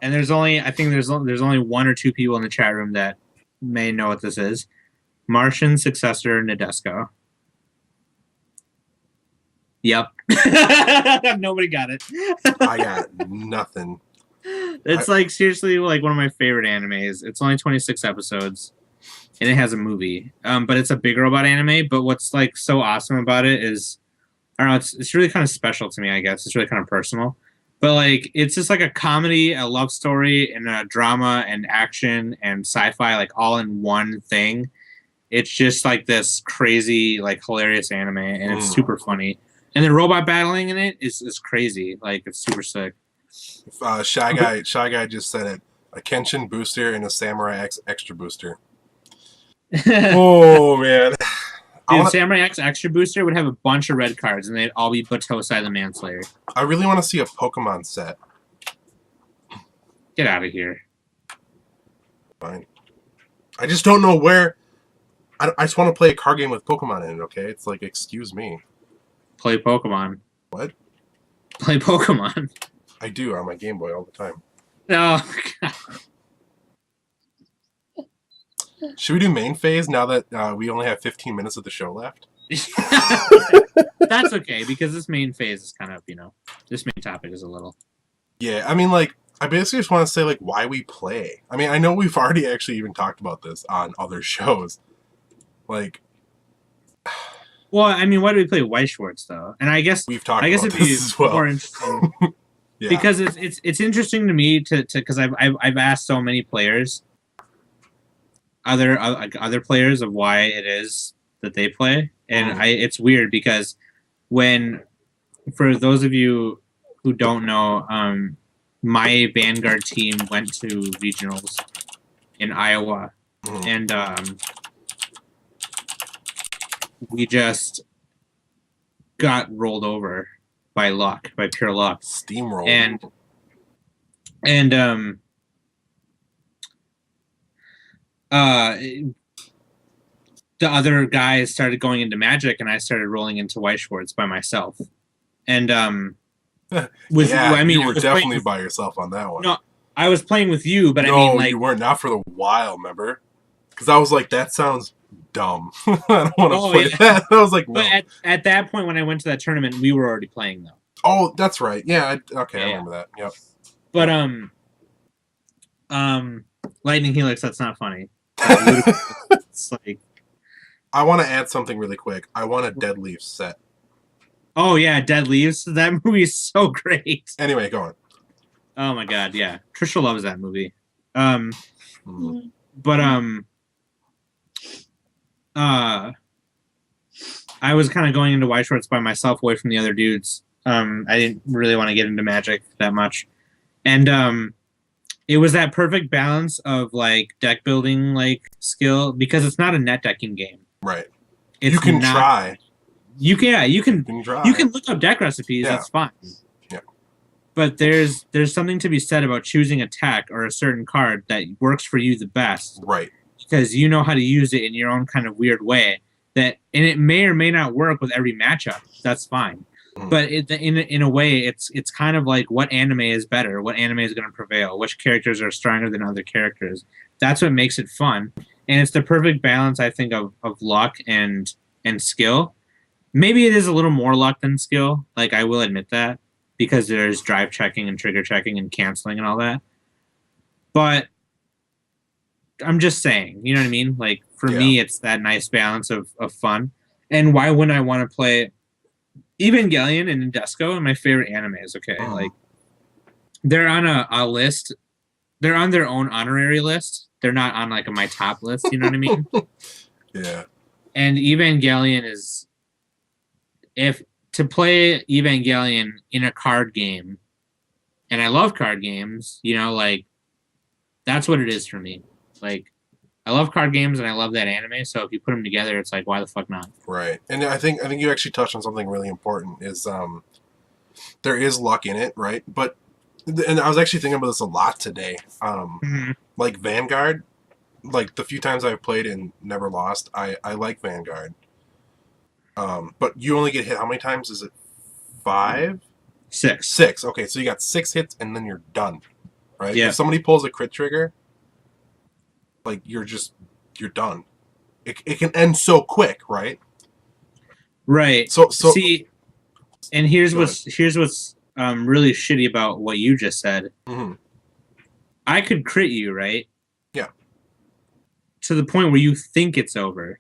And there's only 1 or 2 people in the chat room that may know what this is. Martian successor Nadesco. Yep. Nobody got it. I got nothing. It's like seriously like one of my favorite animes. It's only 26 episodes and it has a movie. But it's a big robot anime, but what's like so awesome about it is I don't know, it's really kind of special to me, I guess. It's really kind of personal. But like it's just like a comedy, a love story, and a drama and action and sci-fi like all in one thing. It's just like this crazy, like hilarious anime, and it's super funny. And the robot battling in it is crazy. Like it's super sick. Shy Guy just said it. A Kenshin booster and a Samurai X extra booster. Oh man. Dude, Samurai X extra booster would have a bunch of red cards, and they'd all be Batosa the Manslayer. I really want to see a Pokemon set. Get out of here. Fine. I just don't know where. I just want to play a card game with Pokemon in it. Okay, it's like excuse me. Play Pokemon. What? Play Pokemon. I do on my Game Boy all the time. Oh, God. Should we do main phase now that we only have 15 minutes of the show left? That's okay, because this main phase is kind of, this main topic is a little... Yeah, I mean, like, I basically just want to say, like, why we play. I mean, I know we've already actually even talked about this on other shows. Like... Well, I mean, why do we play Weiss Schwarz, though? And I guess... We've talked about this as well. More interesting. Yeah. Because it's interesting to me because I've asked so many players... other players of why it is that they play, and it's weird because for those of you who don't know, my Vanguard team went to regionals in Iowa, and we just got rolled over by pure luck, steamroll, and the other guys started going into Magic, and I started rolling into Weiss Schwarz by myself. And you were definitely by yourself on that one. No, I was playing with you, but no, I mean, like, you weren't. Not for the while, remember? Because I was like, that sounds dumb. I don't want to play that. I was like, no. But at that point, when I went to that tournament, we were already playing though. Oh, that's right. Yeah. I remember that. Yep. But Lightning Helix. That's not funny. It's like, I want to add something really quick. I want a Dead Leaf set. Oh yeah, Dead Leaves. That movie is so great. Anyway, go on. Oh my god, yeah. Trisha loves that movie. But I was kind of going into Weiss Schwarz by myself, away from the other dudes. I didn't really want to get into Magic that much, and it was that perfect balance of like deck building, like skill, because it's not a net decking game. Right. It's you can try. You can try. You can look up deck recipes. Yeah. That's fine. Yeah. But there's something to be said about choosing a tech or a certain card that works for you the best Right. because you know how to use it in your own kind of weird way. And it may or may not work with every matchup. That's fine. But in a way, it's kind of like what anime is better, what anime is going to prevail, which characters are stronger than other characters. That's what makes it fun, and it's the perfect balance, I think, of luck and skill. Maybe it is a little more luck than skill. Like I will admit that because there's drive checking and trigger checking and canceling and all that. But I'm just saying, you know what I mean? Like for me, it's that nice balance of fun. And why wouldn't I want to play Evangelion and Indesco are my favorite animes, okay? Like they're on a list. They're on their own honorary list. They're not on like my top list, you know what I mean? Yeah. And Evangelion is if to play Evangelion in a card game, and I love card games, you know, like that's what it is for me. Like I love card games and I love that anime, so if you put them together, it's like why the fuck not? Right. And I think you actually touched on something really important is there is luck in it, right? But and I was actually thinking about this a lot today. Like Vanguard, like the few times I've played and never lost, I like Vanguard. But you only get hit how many times? Is it 5? 6. 6. Okay, so you got 6 hits and then you're done. Right? Yeah. If somebody pulls a crit trigger, like you're done. It can end so quick, right? Right. So see, and here's what's really shitty about what you just said. I could crit you, right? Yeah. To the point where you think it's over.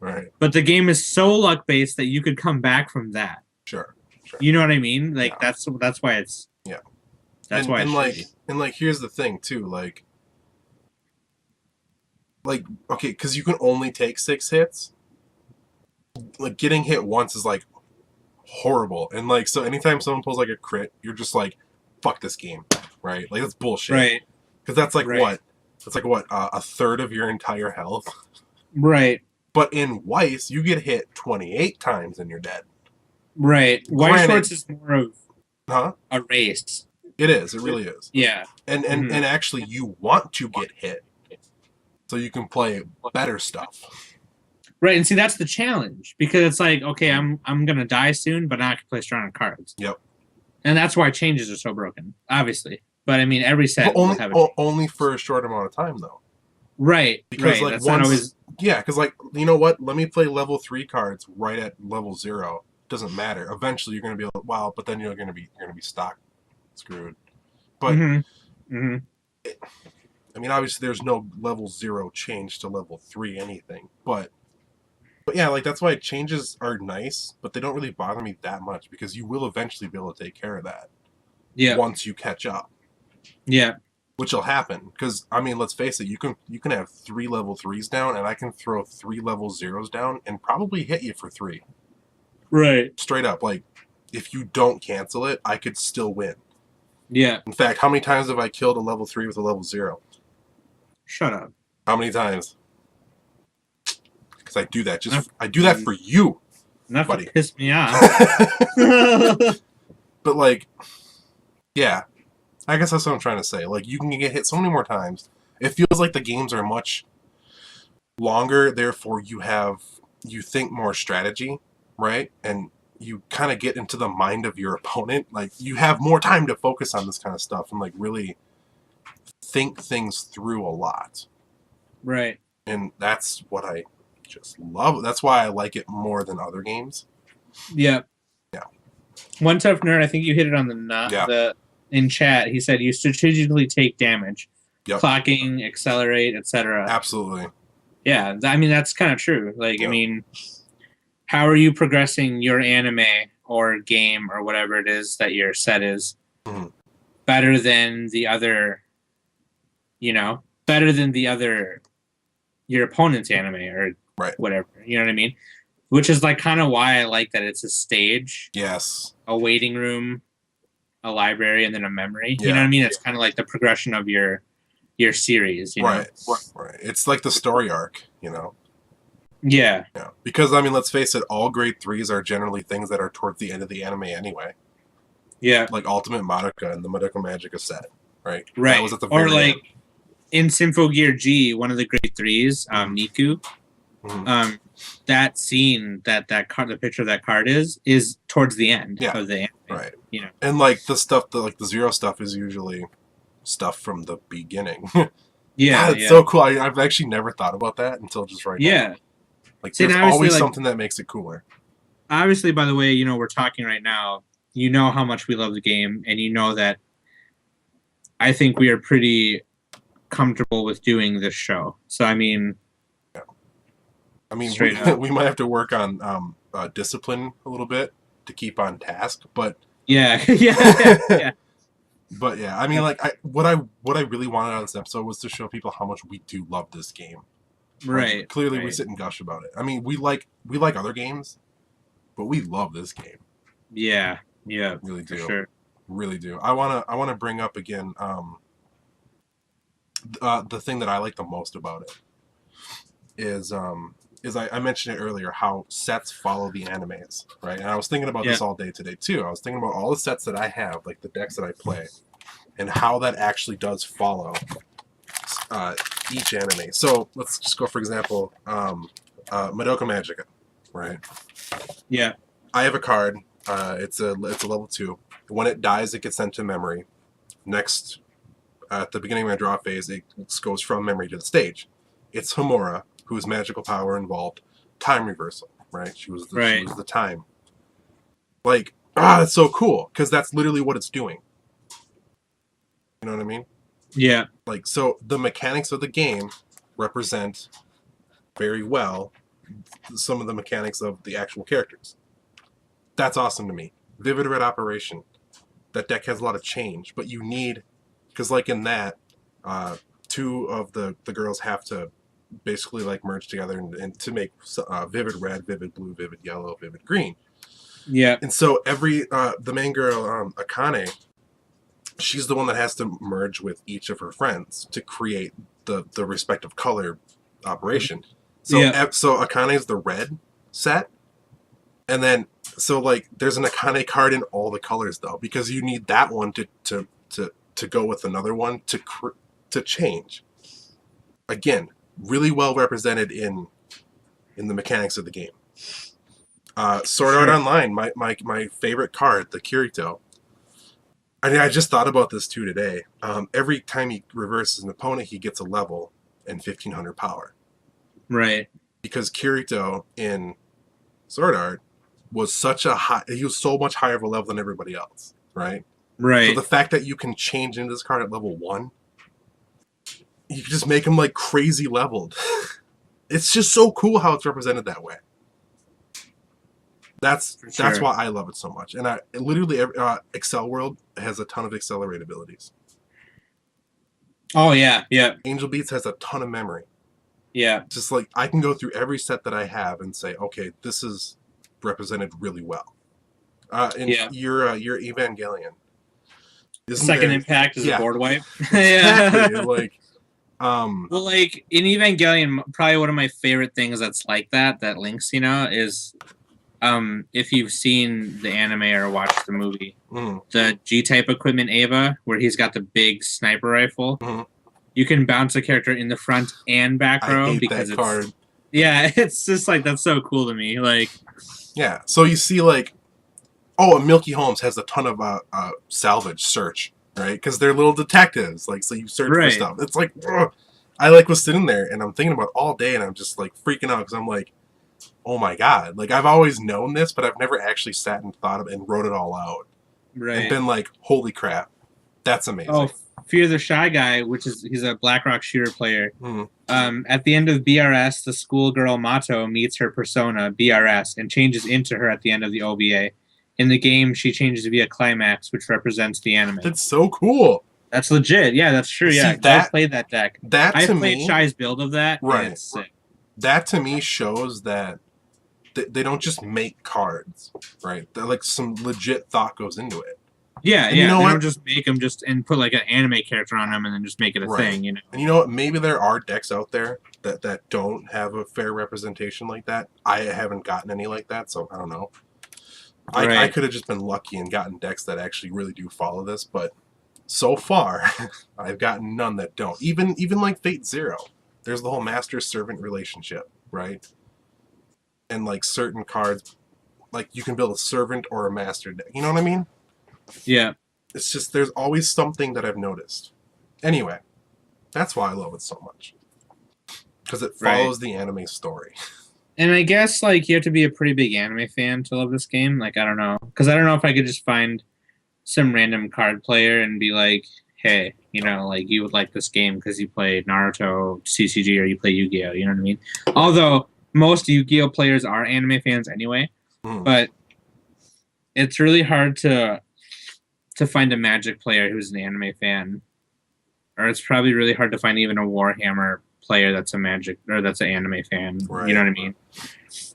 Right. But the game is so luck based that you could come back from that. Sure. You know what I mean? Like that's why it's That's why and it's shitty. and like here's the thing too, like okay, because you can only take 6 hits. Like getting hit once is like horrible, and like so anytime someone pulls like a crit, you're just like, fuck this game, right? Like that's bullshit, right? Because that's like what? That's like what? A third of your entire health, right? But in Weiss, you get hit 28 times and you're dead. Right. Weiss Schwarz is more of a race. It is. It really is. Yeah. And actually, you want to get hit so you can play better stuff. Right, and see that's the challenge because it's like, okay, I'm gonna die soon, but now I can play stronger cards. Yep. And that's why changes are so broken, obviously. But I mean, every set will have only for a short amount of time, though. Right. Because right. like that's once, not always. Yeah, because like you know what? Let me play level 3 cards right at level 0. Doesn't matter. Eventually, you're gonna be like, wow, but then you're gonna be stock screwed. But I mean, obviously, there's no level 0 change to level 3 anything, but yeah, like that's why changes are nice, but they don't really bother me that much because you will eventually be able to take care of that. Yeah. Once you catch up. Yeah. Which will happen because I mean, let's face it, you can have 3 level 3s down, and I can throw 3 level 0s down and probably hit you for 3. Right. Straight up, like if you don't cancel it, I could still win. Yeah. In fact, how many times have I killed a level 3 with a level 0? Shut up. How many times? Because I do that. I do that for you, not buddy. To piss me off. But like, yeah, I guess that's what I'm trying to say. Like, you can get hit so many more times. It feels like the games are much longer. Therefore, you think more strategy, right? And you kind of get into the mind of your opponent. Like, you have more time to focus on this kind of stuff and like really think things through a lot. Right. And that's what I just love. That's why I like it more than other games. Yeah. Yeah. One Tough Nerd, I think you hit it on the in chat. He said you strategically take damage, clocking, accelerate, etc. Absolutely. Yeah, I mean that's kind of true. Like, I mean, how are you progressing your anime or game or whatever it is that your set is better than the other? You know, better than your opponent's anime or whatever. You know what I mean? Which is like kind of why I like that it's a stage. Yes. A waiting room, a library, and then a memory. Yeah. You know what I mean? It's kind of like the progression of your series. You know? Right. It's like the story arc, you know? Yeah. Yeah. Because, I mean, let's face it, all grade 3s are generally things that are towards the end of the anime anyway. Yeah. like Ultimate Madoka and the Madoka Magica set, right? Right. That was at the Or very like end. in Symphogear G, one of the great threes, Niku. Mhm. That scene that card, the picture of that card is towards the end Yeah. of the anime. Right. You know. And like the stuff, like the Zero stuff, is usually stuff from the beginning. Yeah. God, it's so cool. I've actually never thought about that until just right now. Yeah. Like, See, there's and obviously, always like, something that makes it cooler. obviously, by the way, you know, we're talking right now. You know how much we love the game, and you know that I think we are pretty comfortable with doing this show. So, I mean, I mean, straight up. we might have to work on discipline a little bit to keep on task, but Yeah, yeah. but yeah, I mean, like, what I really wanted out of this episode was to show people how much we do love this game. Right. Like, clearly, we right. sit and gush about it. I mean, we like other games, but we love this game. Yeah, Really for do. sure. Really do. I wanna bring up again the thing that I like the most about it is I mentioned it earlier, how sets follow the animes, right? And I was thinking about this all day today too. I was thinking about all the sets that I have, like the decks that I play, and how that actually does follow each anime. So let's just go, for example, Madoka Magica, right? Yeah. I have a card. It's a level 2. When it dies, it gets sent to memory. Next, at the beginning of my draw phase, it goes from memory to the stage. It's Homura, whose magical power involved time reversal, right? She was the time. Like, that's so cool, because that's literally what it's doing. You know what I mean? Yeah. Like, so the mechanics of the game represent very well some of the mechanics of the actual characters. That's awesome to me. Vivid Red Operation. That deck has a lot of change, but you need, because like in that, 2 of the girls have to basically like merge together and to make Vivid Red, Vivid Blue, Vivid Yellow, Vivid Green. Yeah. And so every the main girl, Akane, she's the one that has to merge with each of her friends to create the respective color operation. So so Akane is the red set, and then so like there's an Akane card in all the colors though, because you need that one to go with another one to change. Again, really well represented in the mechanics of the game. Sword Art Online, my favorite card, the Kirito. I just thought about this too today. Every time he reverses an opponent, he gets a level and 1500 power. Right. Because Kirito in Sword Art was he was so much higher of a level than everybody else, right? Right. So the fact that you can change into this card at level 1, you can just make him like crazy leveled. It's just so cool how it's represented that way. That's why I love it so much. And literally Excel World has a ton of accelerate abilities. Oh yeah. Angel Beats has a ton of memory. Yeah. Just like I can go through every set that I have and say, okay, this is represented really well. And your Evangelion. Second Impact is a board wipe. Exactly. Like, well, like in Evangelion, probably one of my favorite things that's like that links, you know, is if you've seen the anime or watched the movie, the G-type equipment Eva, where he's got the big sniper rifle, you can bounce a character in the front and back row. I hate because that card. Yeah, it's just like, that's so cool to me. Like, yeah, so you see like, and Milky Holmes has a ton of salvage search, right? Because they're little detectives, like, so you search for stuff. It's like, I like was sitting there and I'm thinking about it all day and I'm just like freaking out because I'm like, oh my god, like I've always known this, but I've never actually sat and thought of it and wrote it all out. Right. And been like, holy crap, that's amazing. Oh, Fear the Shy Guy, he's a Blackrock shooter player. At the end of BRS, the schoolgirl Mato meets her persona, BRS, and changes into her at the end of the OVA. In the game, she changes via Climax, which represents the anime. That's so cool. That's legit. Yeah, that's true. Yeah, I played that deck. I played Shy's build of that. Right. And it's sick. That to me shows that they don't just make cards, right? They're like some legit thought goes into it. Yeah, and yeah. You know they what? don't just make them and put like an anime character on them and then just make it a thing, you know? And you know what? Maybe there are decks out there that don't have a fair representation like that. I haven't gotten any like that, so I don't know. I Right. could have just been lucky and gotten decks that actually really do follow this, but so far, I've gotten none that don't. Even like Fate Zero, there's the whole master-servant relationship, right? And like certain cards, like you can build a servant or a master deck. You know what I mean? Yeah. It's just there's always something that I've noticed. Anyway, that's why I love it so much. Because it follows the anime story. And I guess like you have to be a pretty big anime fan to love this game. Like I don't know, because I don't know if I could just find some random card player and be like, hey, you know, like you would like this game because you play Naruto, CCG, or you play Yu-Gi-Oh. You know what I mean? Although most Yu-Gi-Oh players are anime fans anyway, but it's really hard to find a Magic player who's an anime fan, or it's probably really hard to find even a Warhammer player that's a Magic or that's an anime fan. Right. You know what I mean?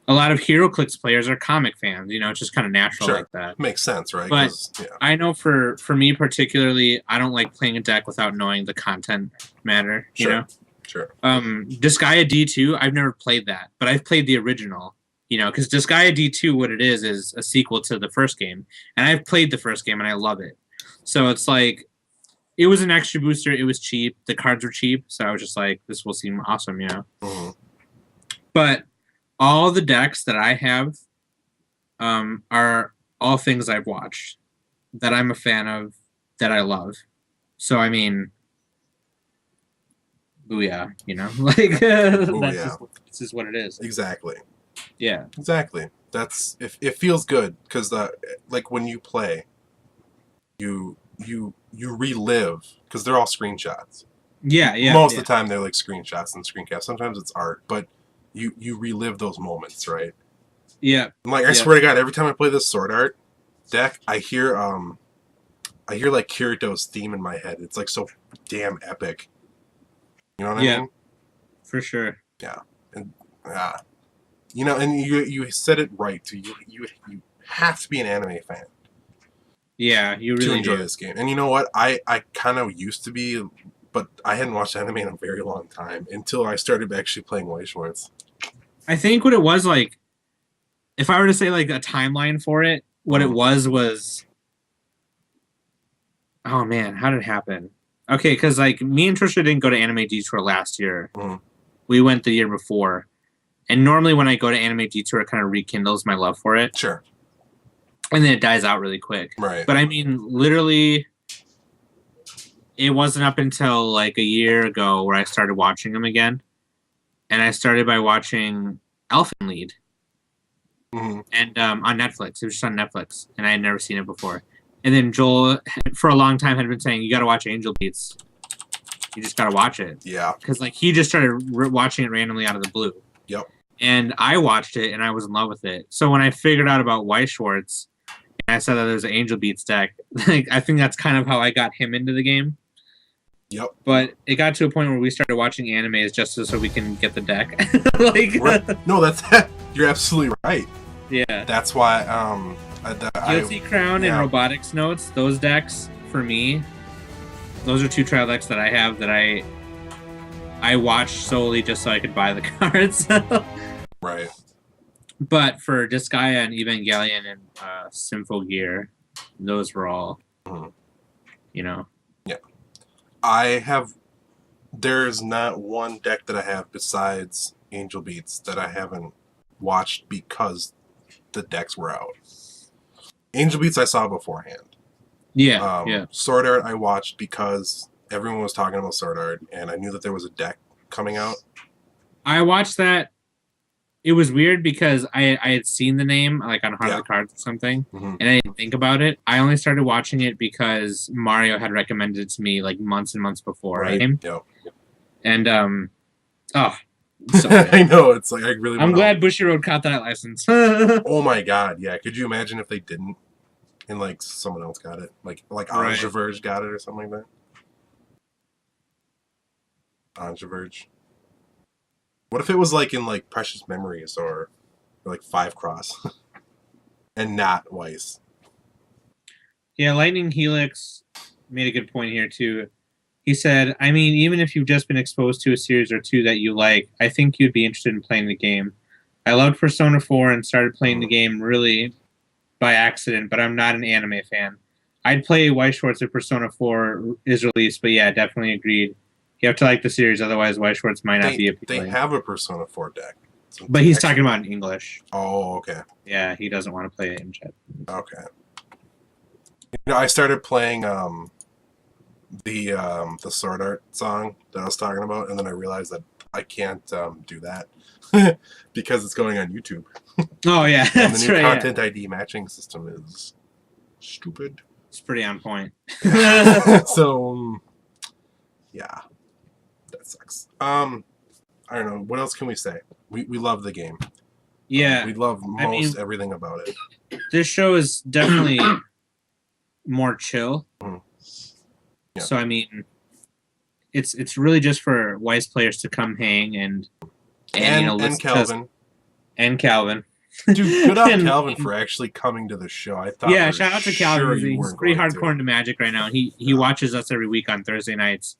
A lot of HeroClix players are comic fans. You know, it's just kind of natural like that. Makes sense, right? But I know for me particularly, I don't like playing a deck without knowing the content matter. You know? Sure. Disgaea D2, I've never played that, but I've played the original. You know, because Disgaea D2, what it is a sequel to the first game, and I've played the first game and I love it. So it's like, it was an extra booster. It was cheap. The cards were cheap, so I was just like, this will seem awesome, you know. But all the decks that I have are all things I've watched that I'm a fan of, that I love. So I mean, booyah, you know, like this is what it is. Exactly. Yeah. Exactly. That's it feels good because like when you play, you relive because they're all screenshots. Yeah. Most of the time they're like screenshots and screencaps. Sometimes it's art, but you relive those moments, right? Yeah. And like I swear to God, every time I play this Sword Art deck, I hear like Kirito's theme in my head. It's like so damn epic. You know what I mean? For sure. Yeah. And you know, and you said it right too. You have to be an anime fan. Yeah, you really to enjoy do. this game. And you know what? I kind of used to be, but I hadn't watched anime in a very long time until I started actually playing Weiss Schwarz. I think what it was like, if I were to say like a timeline for it, what it was, oh man, how did it happen? Okay, because like me and Trisha didn't go to Anime Detour last year. We went the year before. And normally when I go to Anime Detour, it kind of rekindles my love for it. Sure. And then it dies out really quick. Right. But I mean, literally, it wasn't up until like a year ago where I started watching them again. And I started by watching Elfen Lied. And on Netflix. It was just on Netflix. And I had never seen it before. And then Joel, for a long time, had been saying, you got to watch Angel Beats. You just got to watch it. Yeah. Because like he just started watching it randomly out of the blue. Yep. And I watched it, and I was in love with it. So when I figured out about Weiss Schwarz, and I saw that there's an Angel Beats deck, like I think that's kind of how I got him into the game. Yep. But it got to a point where we started watching animes just so we can get the deck. Like, no, that's you're absolutely right. Yeah. That's why Guilty Crown and Robotics Notes, those decks for me, those are two trial decks that I have that I watched solely just so I could buy the cards. Right. But for Disgaea and Evangelion and Symphogear, those were all, you know. Yeah. There's not one deck that I have besides Angel Beats that I haven't watched because the decks were out. Angel Beats I saw beforehand. Yeah. Sword Art I watched because everyone was talking about Sword Art, and I knew that there was a deck coming out. I watched that. It was weird because I had seen the name like on Heart of the Cards or something, and I didn't think about it. I only started watching it because Mario had recommended it to me like months and months before. Right. Yep. And so I know, it's like I really. I'm glad Bushy Road caught that license. Oh my god, yeah! Could you imagine if they didn't, and like someone else got it, like Anja Verge got it or something like that? Anja Verge. What if it was like in like Precious Memories or like Five Cross, and not Weiss? Yeah, Lightning Helix made a good point here too. He said, I mean, even if you've just been exposed to a series or two that you like, I think you'd be interested in playing the game. I loved Persona 4 and started playing the game really by accident, but I'm not an anime fan. I'd play Weiss Schwarz if Persona 4 is released, but yeah, definitely agreed. You have to like the series, otherwise Weiss Schwarz might not be appealing. They have a Persona 4 deck. But he's talking about in English. Oh, okay. Yeah, he doesn't want to play it in Japanese. Okay. I started playing the Sword Art song that I was talking about, and then I realized that I can't do that because it's going on YouTube. Oh yeah, and that's the new right. content ID matching system is stupid. It's pretty on point. So, yeah, that sucks. I don't know. What else can we say? We love the game. Yeah, we love everything about it. This show is definitely more chill. Mm-hmm. Yeah. So I mean, it's really just for Weiss players to come hang and Calvin. And Calvin. Dude, good on Calvin for actually coming to the show. I thought. Yeah, shout out to Calvin. He's pretty hardcore to. into Magic right now. He watches us every week on Thursday nights.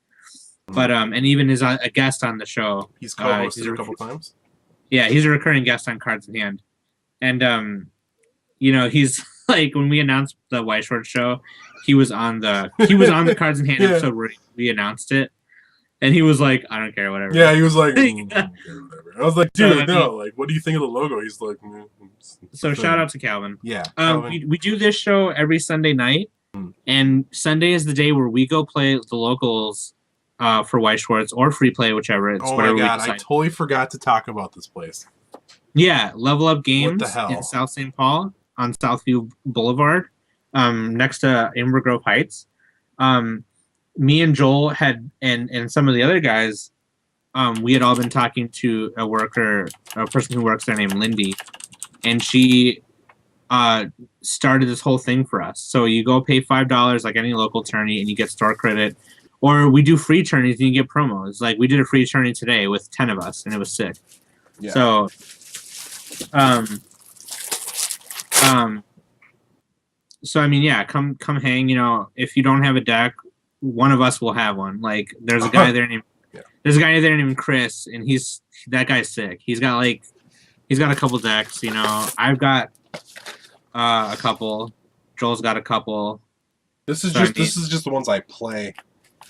But and even is a guest on the show. He's co-hosted a couple times. Yeah, he's a recurring guest on Cards in Hand. And he's like when we announced the Weiss Schwarz show, he was on the Cards in Hand episode where we announced it. And he was like, I don't care, whatever. Yeah, he was like, whatever. I was like, dude, no, like, what do you think of the logo? He's like, so shout out to Calvin. Yeah. We do this show every Sunday night, and Sunday is the day where we go play the locals for Weiss Schwarz or free play, whichever. It's whatever we decide. I totally forgot to talk about this place. Yeah, Level Up Games What the hell? in South St. Paul on Southview Boulevard, next to Amber Grove Heights. Me and Joel had and some of the other guys, we had all been talking to a person who works there named Lindy, and she started this whole thing for us. So you go pay $5 like any local tourney and you get store credit, or we do free tourneys and you get promos. Like we did a free tourney today with 10 of us and it was sick. Yeah. So so I mean, yeah, come hang. If you don't have a deck, one of us will have one. Like there's a guy there named Chris, and that guy's sick. He's got a couple decks. I've got a couple. Joel's got a couple. This is just the ones I play.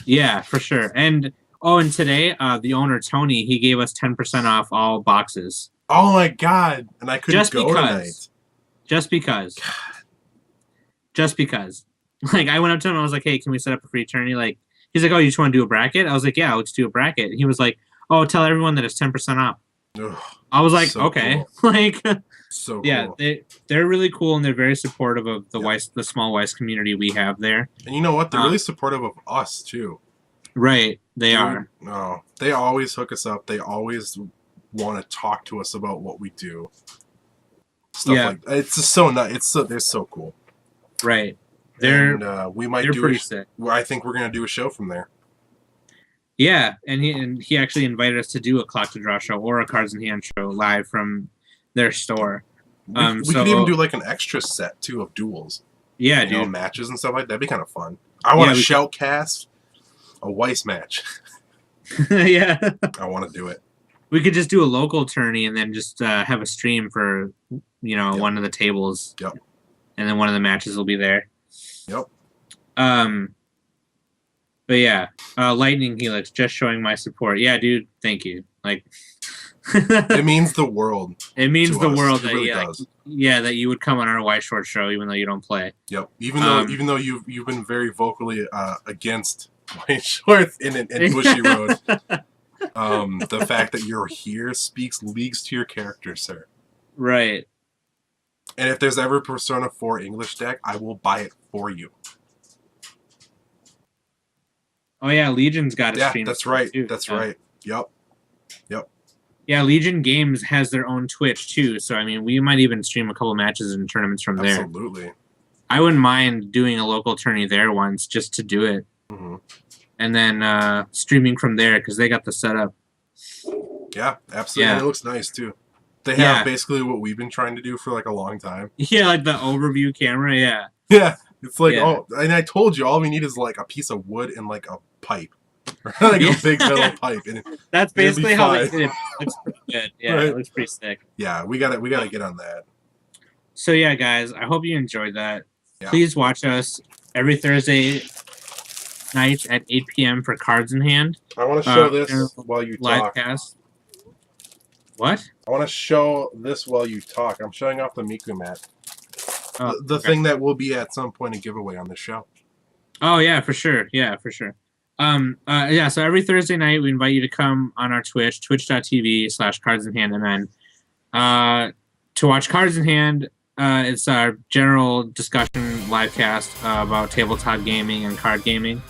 Yeah, for sure. And today the owner Tony, he gave us 10% off all boxes. Oh my god! And I couldn't go tonight. Just because. Like, I went up to him and I was like, hey, can we set up a free tourney? Like, he's like, oh, you just want to do a bracket? I was like, yeah, let's do a bracket. He was like, oh, tell everyone that it's 10% off. Ugh, I was like, so okay. Cool. Like, so yeah, cool. They're really cool, and they're very supportive of the small Weiss community we have there. And you know what? They're really supportive of us, too. Right. They are. No, they always hook us up. They always want to talk to us about what we do. Stuff like that. It's just so nice. They're so cool. Right. We might do pretty sick. I think we're gonna do a show from there. Yeah, and he actually invited us to do a Clock to Draw show or a Cards in Hand show live from their store. We could even do like an extra set too of duels. Yeah, dude. Matches and stuff like that. That'd be kind of fun. I want to shoutcast a Weiss match. Yeah. I want to do it. We could just do a local tourney and then just have a stream for one of the tables. Yep. And then one of the matches will be there. Yep. But yeah, Lightning Helix, just showing my support. Yeah, dude, thank you. Like, it means the world. It means the world that really that you would come on our Weiss Schwarz show, even though you don't play. Yep. Even though you've been very vocally against Weiss Schwarz in Bushy Road, the fact that you're here speaks leagues to your character, sir. Right. And if there's ever a Persona 4 English deck, I will buy it for you. Oh yeah, Legion's got a stream. Yeah, that's right. Too. That's right. Yep. Yeah, Legion Games has their own Twitch too, so I mean, we might even stream a couple matches and tournaments from there. Absolutely. I wouldn't mind doing a local tourney there once just to do it, and then streaming from there because they got the setup. Yeah, absolutely. Yeah. And it looks nice too. They have basically what we've been trying to do for like a long time. Yeah, like the overview camera. Yeah. Yeah. It's like, and I told you, all we need is like a piece of wood and like a pipe. Like a big metal pipe. And that's basically how they did it. It looks pretty good. Yeah, right? It looks pretty sick. Yeah, we gotta get on that. So yeah, guys, I hope you enjoyed that. Yeah. Please watch us every Thursday night at 8 p.m. for Cards in Hand. I want to show this while you live talk. cast. What? I want to show this while you talk. I'm showing off the Miku mat. Oh, the thing that will be at some point a giveaway on this show. Oh yeah, for sure. Yeah, for sure. Yeah, so every Thursday night we invite you to come on our Twitch, twitch.tv/cardsinhandmn. To watch Cards in Hand, it's our general discussion live cast about tabletop gaming and card gaming.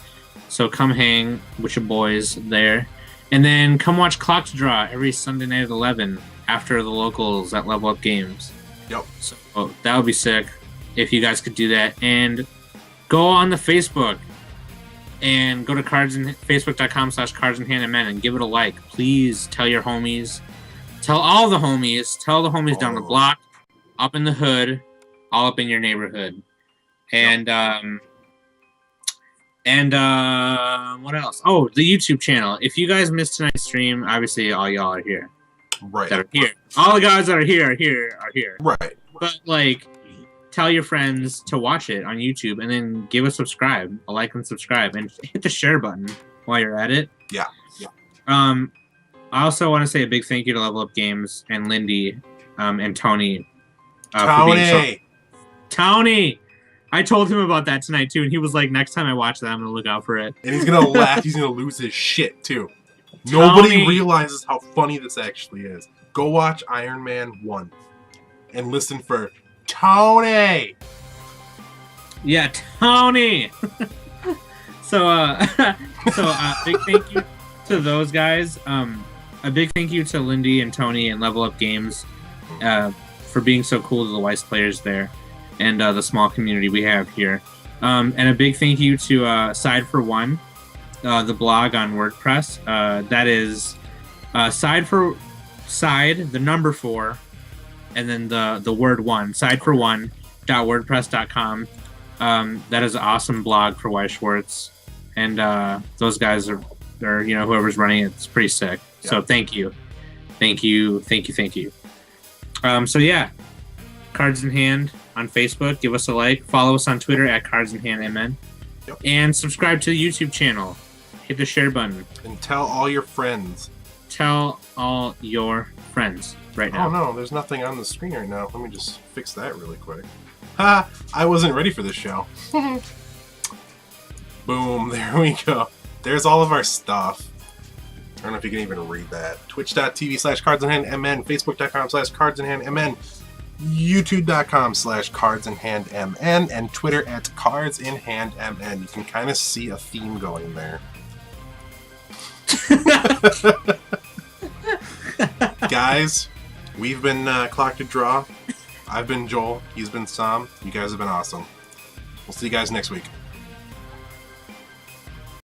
So come hang with your boys there. And then come watch Clock to Draw every Sunday night at 11 after the locals at Level Up Games. Yep. So that would be sick if you guys could do that. And go on the Facebook and go to facebook.com/cardsandhandmn and give it a like. Please tell your homies. Tell all the homies. Tell the homies down the block, up in the hood, all up in your neighborhood. And what else? Oh, the YouTube channel. If you guys missed tonight's stream, obviously all y'all are here. Right. That are here. All the guys that are here are here. Right. But like, tell your friends to watch it on YouTube and then give a subscribe, a like and subscribe, and hit the share button while you're at it. Yeah. I also want to say a big thank you to Level Up Games and Lindy and Tony. Tony! I told him about that tonight too, and he was like, next time I watch that, I'm going to look out for it. And he's going to laugh. He's going to lose his shit too. Nobody realizes how funny this actually is. Go watch Iron Man 1 and listen for Tony! Yeah, Tony! So big thank you to those guys. A big thank you to Lindy and Tony and Level Up Games for being so cool to the Weiss players there and the small community we have here. And a big thank you to Side for One, the blog on WordPress. That is side, the number 4, and then the word 1, sidefor1.wordpress.com. That is an awesome blog for Weiss Schwarz. And those guys are whoever's running it, it's pretty sick. Yeah. So thank you. So yeah, Cards in Hand on Facebook. Give us a like. Follow us on Twitter at CardsInHandMN. Yep. And subscribe to the YouTube channel. Hit the share button. And tell all your friends. Tell all your friends right now. Oh no, there's nothing on the screen right now. Let me just fix that really quick. Ha! I wasn't ready for this show. Boom, there we go. There's all of our stuff. I don't know if you can even read that. Twitch.tv/cardsinhandmn, Facebook.com/cardsinhandmn, YouTube.com/cardsinhandmn, and Twitter at cardsinhandmn. You can kind of see a theme going there. Guys, we've been Clock to Draw. I've been Joel. He's been Sam. You guys have been awesome. We'll see you guys next week.